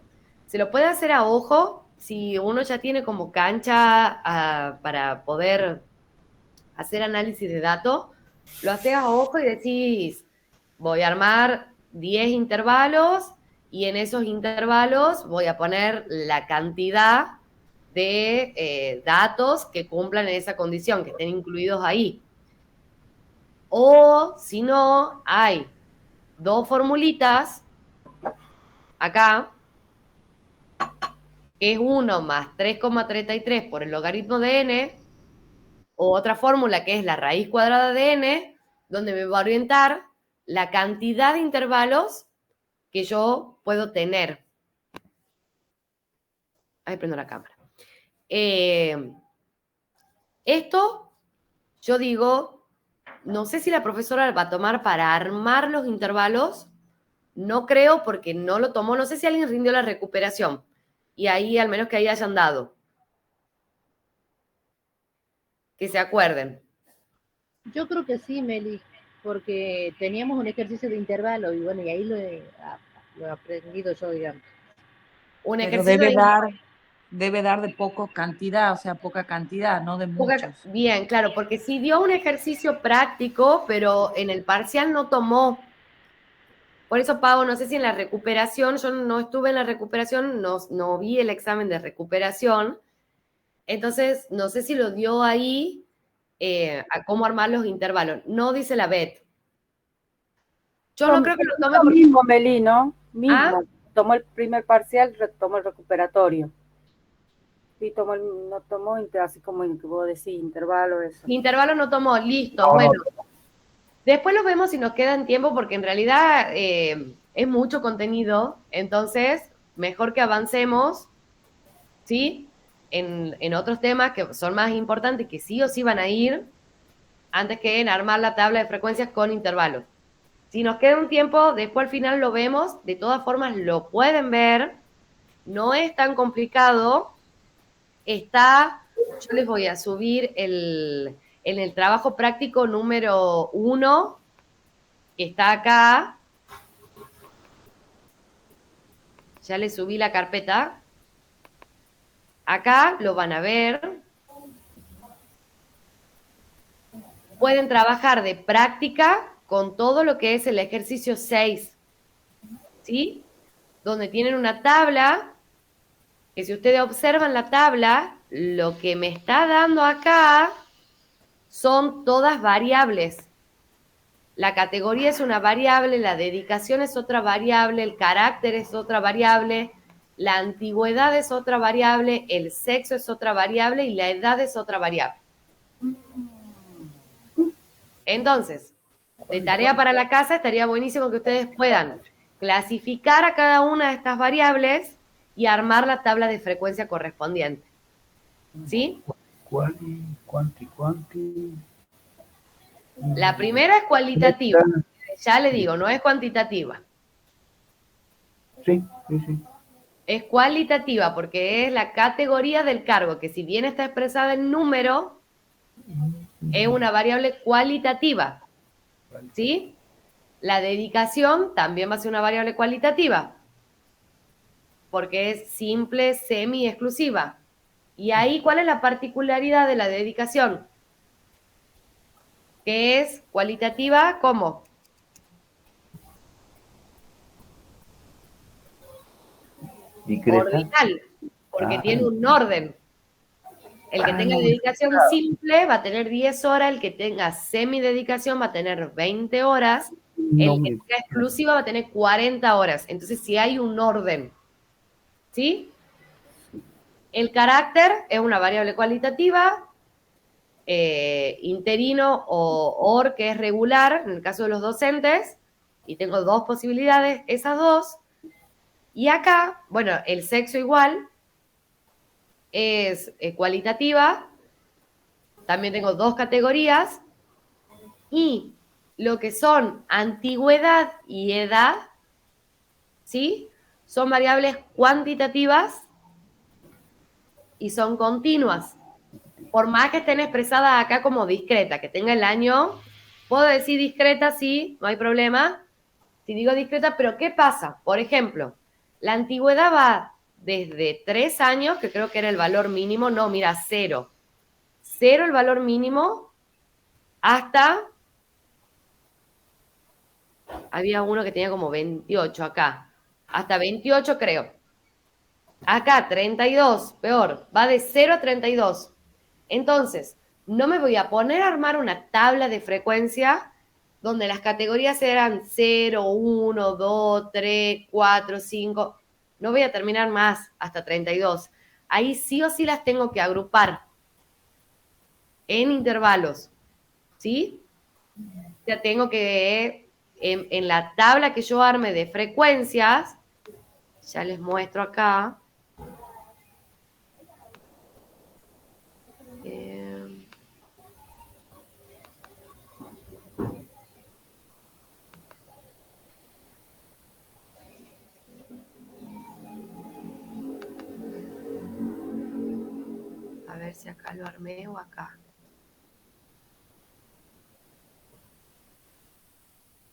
se lo puede hacer a ojo, si uno ya tiene como cancha para poder hacer análisis de datos, lo haces a ojo y decís, voy a armar 10 intervalos y en esos intervalos voy a poner la cantidad de datos que cumplan en esa condición, que estén incluidos ahí. O, si no, hay dos formulitas acá, que es 1 más 3,33 por el logaritmo de n, o otra fórmula que es la raíz cuadrada de n, donde me va a orientar la cantidad de intervalos que yo puedo tener. Ahí prendo la cámara. Esto yo digo, no sé si la profesora va a tomar para armar los intervalos, no creo porque no lo tomó, no sé si alguien rindió la recuperación y ahí al menos que ahí hayan dado. Que se acuerden. Yo creo que sí, Meli, porque teníamos un ejercicio de intervalo y bueno, y ahí lo he aprendido yo, digamos. Un Pero ejercicio debe dar de poca cantidad, o sea, poca cantidad, no de muchos. Bien, claro, porque sí dio un ejercicio práctico, pero en el parcial no tomó. Por eso, Pau, no sé si en la recuperación, yo no estuve en la recuperación, no vi el examen de recuperación, entonces no sé si lo dio ahí a cómo armar los intervalos. No dice la BET. Yo no creo que lo tome porque... mismo, Meli, ¿no? Mismo. ¿Ah? Tomó el primer parcial, tomó el recuperatorio. Sí, no tomó así como que vos decís, intervalo, eso. Intervalo no tomó, listo, No, bueno. no. Después lo vemos si nos queda en tiempo, porque en realidad es mucho contenido, entonces mejor que avancemos, ¿sí? En otros temas que son más importantes, que sí o sí van a ir, antes que en armar la tabla de frecuencias con intervalos. Si nos queda un tiempo, después al final lo vemos, de todas formas lo pueden ver, no es tan complicado, yo les voy a subir en el trabajo práctico número 1, que está acá, ya les subí la carpeta, acá lo van a ver, pueden trabajar de práctica con todo lo que es el ejercicio 6, ¿sí? Donde tienen una tabla, que si ustedes observan la tabla, lo que me está dando acá son todas variables. La categoría es una variable, la dedicación es otra variable, el carácter es otra variable, la antigüedad es otra variable, el sexo es otra variable y la edad es otra variable. Entonces, de tarea para la casa estaría buenísimo que ustedes puedan clasificar a cada una de estas variables y armar la tabla de frecuencia correspondiente. ¿Sí? Cuanti. La primera es cualitativa. Ya le digo, no es cuantitativa. Sí. Es cualitativa porque es la categoría del cargo, que si bien está expresada en número, es una variable cualitativa. ¿Sí? La dedicación también va a ser una variable cualitativa, porque es simple, semi-exclusiva. Y ahí, ¿cuál es la particularidad de la dedicación? Que es cualitativa, ¿cómo? Discreta. Ordinal, porque tiene un orden. El que tenga dedicación simple va a tener 10 horas, el que tenga semidedicación va a tener 20 horas, el que tenga exclusiva va a tener 40 horas. Entonces, si hay un orden, ¿sí? El carácter es una variable cualitativa, interino o OR, que es regular, en el caso de los docentes, y tengo dos posibilidades, esas dos. Y acá, bueno, el sexo igual, es cualitativa, también tengo dos categorías, y lo que son antigüedad y edad, ¿sí? Son variables cuantitativas y son continuas. Por más que estén expresadas acá como discreta, que tenga el año, puedo decir discreta, sí, no hay problema. Si digo discreta, pero ¿qué pasa? Por ejemplo, la antigüedad va desde 3 años, que creo que era el valor mínimo, no, mira, 0. 0 el valor mínimo, hasta, había uno que tenía como 28 acá, hasta 28 creo. Acá 32, peor, va de 0 a 32. Entonces, no me voy a poner a armar una tabla de frecuencia donde las categorías eran 0, 1, 2, 3, 4, 5. No voy a terminar más hasta 32. Ahí sí o sí las tengo que agrupar en intervalos, ¿sí? Ya tengo que, en la tabla que yo arme de frecuencias, ya les muestro acá. lo armé o acá?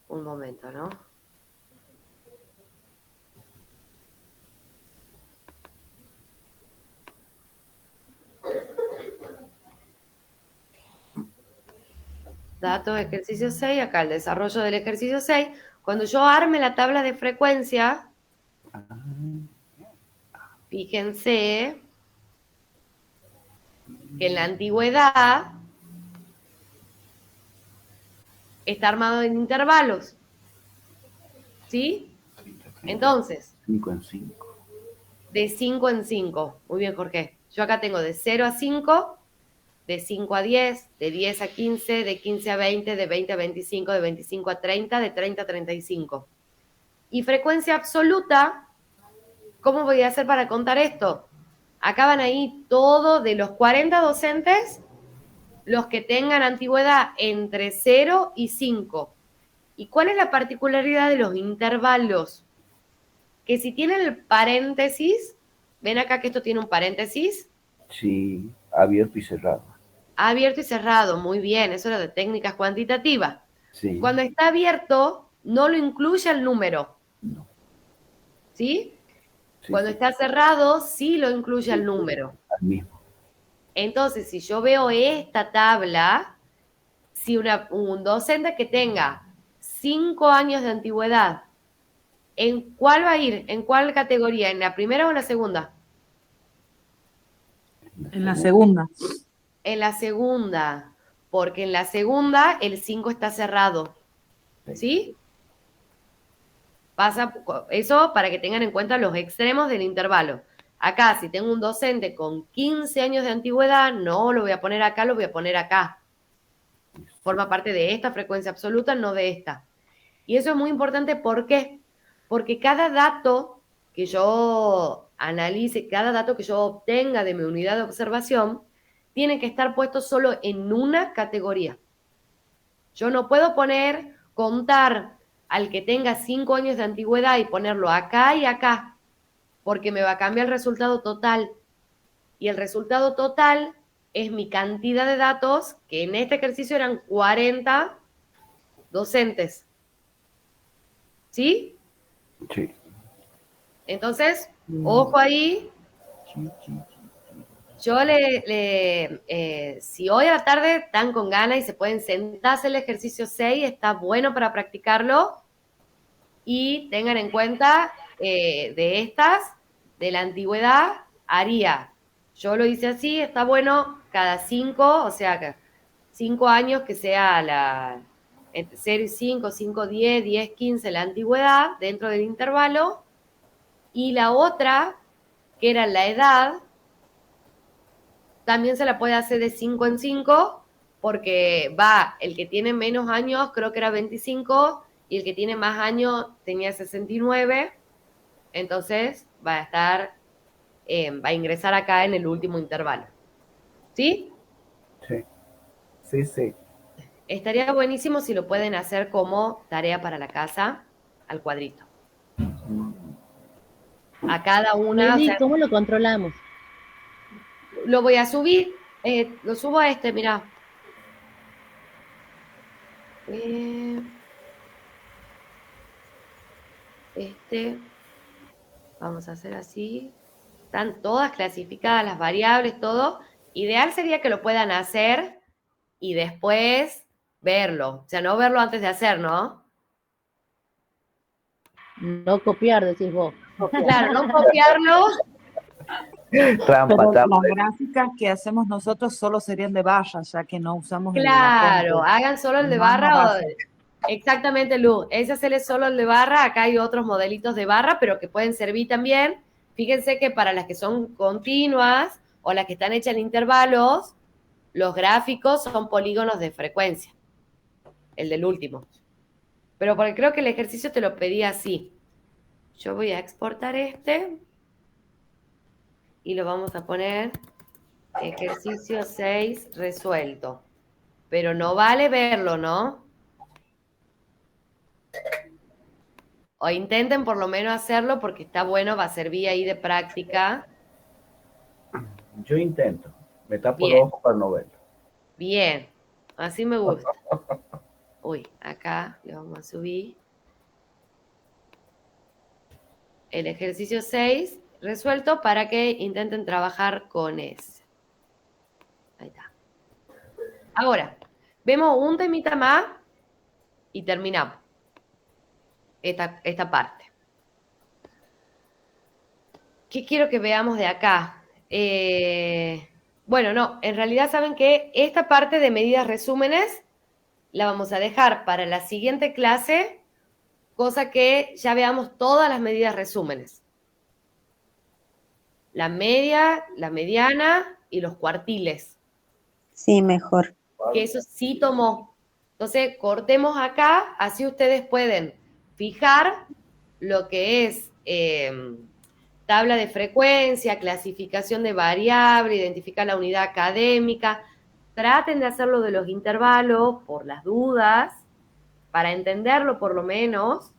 Un momento, ¿no? Datos, ejercicio 6, acá el desarrollo del ejercicio 6. Cuando yo arme la tabla de frecuencia, fíjense que en la antigüedad está armado en intervalos. ¿Sí? Entonces, 5 en 5. de 5 en 5. Muy bien, Jorge. Yo acá tengo de 0 a 5, de 5 a 10, de 10 a 15, de 15 a 20, de 20 a 25, de 25 a 30, de 30 a 35. Y frecuencia absoluta, ¿cómo voy a hacer para contar esto? Acá van ahí todos de los 40 docentes, los que tengan antigüedad entre 0 y 5. ¿Y cuál es la particularidad de los intervalos? Que si tienen el paréntesis, ven acá que esto tiene un paréntesis. Sí, abierto y cerrado. Abierto y cerrado, muy bien, eso era de técnicas cuantitativas. Sí. Cuando está abierto, no lo incluye el número. No. ¿Sí? Sí, Cuando sí. está cerrado, sí lo incluye el número. Al mismo. Entonces, si yo veo esta tabla, si un docente que tenga 5 años de antigüedad, ¿en cuál va a ir? ¿En cuál categoría? ¿En la primera o en la segunda? En la segunda. En la segunda, porque en la segunda el 5 está cerrado. ¿Sí? Pasa eso para que tengan en cuenta los extremos del intervalo. Acá, si tengo un docente con 15 años de antigüedad, no lo voy a poner acá, lo voy a poner acá. Forma parte de esta frecuencia absoluta, no de esta. Y eso es muy importante, ¿por qué? Porque cada dato que yo analice, cada dato que yo obtenga de mi unidad de observación, tiene que estar puesto solo en una categoría. Yo no puedo contar al que tenga 5 años de antigüedad y ponerlo acá y acá, porque me va a cambiar el resultado total. Y el resultado total es mi cantidad de datos, que en este ejercicio eran 40 docentes. ¿Sí? Sí. Entonces, ojo ahí. Yo si hoy a la tarde están con ganas y se pueden sentarse el ejercicio 6, está bueno para practicarlo. Y tengan en cuenta de la antigüedad, yo lo hice así, está bueno cada 5, o sea, 5 años que sea entre 0 y 5, 5, 10, 10, 15, la antigüedad dentro del intervalo. Y la otra, que era la edad, también se la puede hacer de 5 en 5, porque va, el que tiene menos años creo que era 25, y el que tiene más años tenía 69, entonces va a ingresar acá en el último intervalo. ¿Sí? Sí. Sí, sí. Estaría buenísimo si lo pueden hacer como tarea para la casa, al cuadrito. A cada una. Lili, O sea, ¿cómo lo controlamos? lo voy a subir, lo subo a mirá. Vamos a hacer así. Están todas clasificadas las variables, todo. Ideal sería que lo puedan hacer y después verlo. O sea, no verlo antes de hacer, ¿no? No copiar, decís vos. Claro, no copiarlo. Trampa, Pero trampa. las gráficas que hacemos nosotros solo serían de barra, ya que no usamos Claro, hagan solo el de barra. Exactamente, Lu. Ese hacerle solo el de barra. Acá hay otros modelitos de barra, pero que pueden servir también. Fíjense que para las que son continuas o las que están hechas en intervalos, los gráficos son polígonos de frecuencia. El del último. Pero porque creo que el ejercicio te lo pedía así. Yo voy a exportar y lo vamos a poner ejercicio 6 resuelto. Pero no vale verlo, ¿no? O intenten por lo menos hacerlo porque está bueno, va a servir ahí de práctica. Yo intento. Me tapo Bien. los ojos para no verlo. Bien, así me gusta. Uy, acá le vamos a subir. El ejercicio 6 resuelto para que intenten trabajar con ese. Ahí está. Ahora, vemos un temita más y terminamos esta parte. ¿Qué quiero que veamos de acá? Bueno, no, en realidad saben que esta parte de medidas resúmenes la vamos a dejar para la siguiente clase, cosa que ya veamos todas las medidas resúmenes. La media, la mediana y los cuartiles. Sí, mejor. Que eso sí tomó. Entonces, cortemos acá, así ustedes pueden fijar lo que es tabla de frecuencia, clasificación de variable, identificar la unidad académica. Traten de hacerlo de los intervalos por las dudas, para entenderlo por lo menos.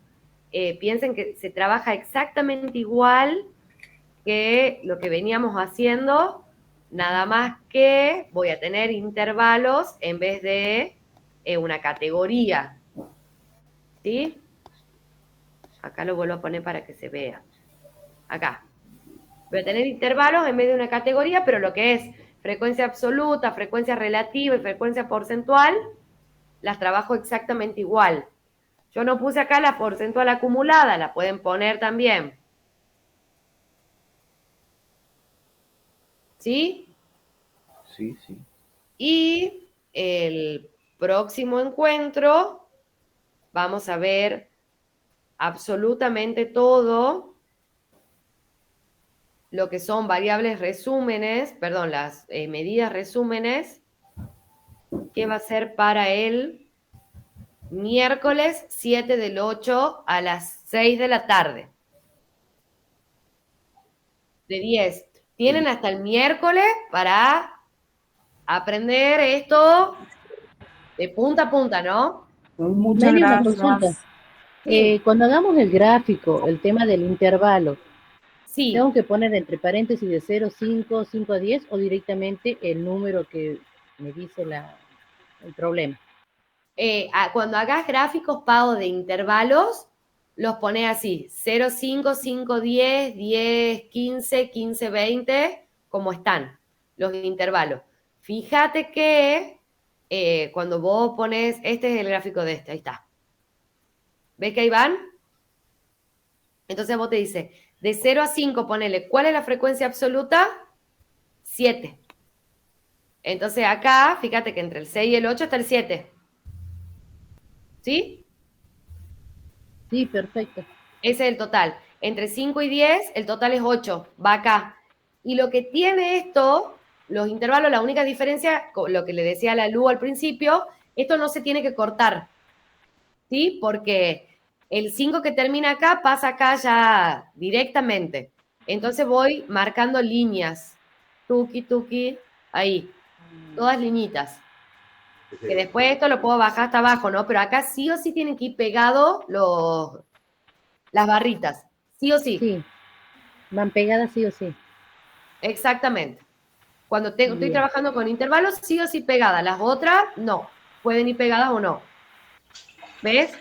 Piensen que se trabaja exactamente igual que lo que veníamos haciendo, nada más que voy a tener intervalos en vez de una categoría. ¿Sí? Acá lo vuelvo a poner para que se vea. Acá. Voy a tener intervalos en vez de una categoría, pero lo que es frecuencia absoluta, frecuencia relativa y frecuencia porcentual, las trabajo exactamente igual. Yo no puse acá la porcentual acumulada, la pueden poner también. ¿Sí? Sí, sí. Y el próximo encuentro vamos a ver absolutamente todo lo que son variables resúmenes, perdón, las medidas resúmenes, que va a ser para el miércoles 7 del 8 a las 6 de la tarde. De 10. Tienen hasta el miércoles para aprender esto de punta a punta, ¿no? Muchas Meli, una gracias. consulta. Sí. Cuando hagamos el gráfico, el tema del intervalo, Sí. ¿tengo que poner entre paréntesis de 0, 5, 5 a 10 o directamente el número que me dice el problema? Cuando hagas gráficos pagos de intervalos, los pones así, 0, 5, 5, 10, 10, 15, 15, 20, como están los intervalos. Fíjate que cuando vos pones, este es el gráfico de este, ahí está. ¿Ves que ahí van? Entonces vos te dice, de 0 a 5, ponele, ¿cuál es la frecuencia absoluta? 7. Entonces acá, fíjate que entre el 6 y el 8 está el 7. ¿Sí? Sí, perfecto. Ese es el total. Entre 5 y 10, el total es 8. Va acá. Y lo que tiene esto, los intervalos, la única diferencia, lo que le decía a la Lu al principio, esto no se tiene que cortar. ¿Sí? Porque el 5 que termina acá pasa acá ya directamente. Entonces voy marcando líneas. Tuki, tuki, ahí. Todas liñitas. Que después esto lo puedo bajar hasta abajo, ¿no? Pero acá sí o sí tienen que ir pegados las barritas. Sí o sí. Sí. Van pegadas sí o sí. Exactamente. Cuando estoy Bien. trabajando con intervalos, sí o sí pegadas. Las otras, no. Pueden ir pegadas o no. ¿Ves?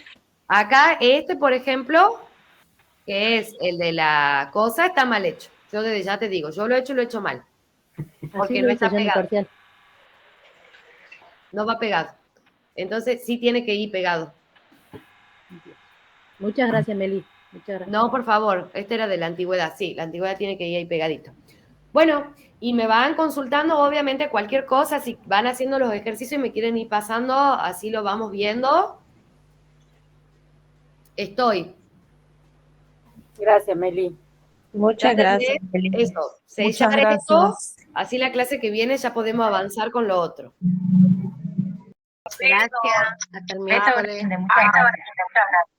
Acá este, por ejemplo, que es el de la cosa, está mal hecho. Yo desde ya te digo, yo lo he hecho mal. Porque Así no lo está hice yo en el pegado. parcial. No va pegado. Entonces sí tiene que ir pegado. Muchas gracias, Meli. Muchas gracias. No, por favor, este era de la antigüedad. Sí, la antigüedad tiene que ir ahí pegadito. Bueno, y me van consultando, obviamente, cualquier cosa. Si van haciendo los ejercicios y me quieren ir pasando, así lo vamos viendo. Estoy. Gracias, Meli. Muchas gracias. Eso, Muchas sellar esto, gracias. así la clase que viene ya podemos avanzar con lo otro. Gracias. Hasta el Beso miércoles. grande, muchas gracias.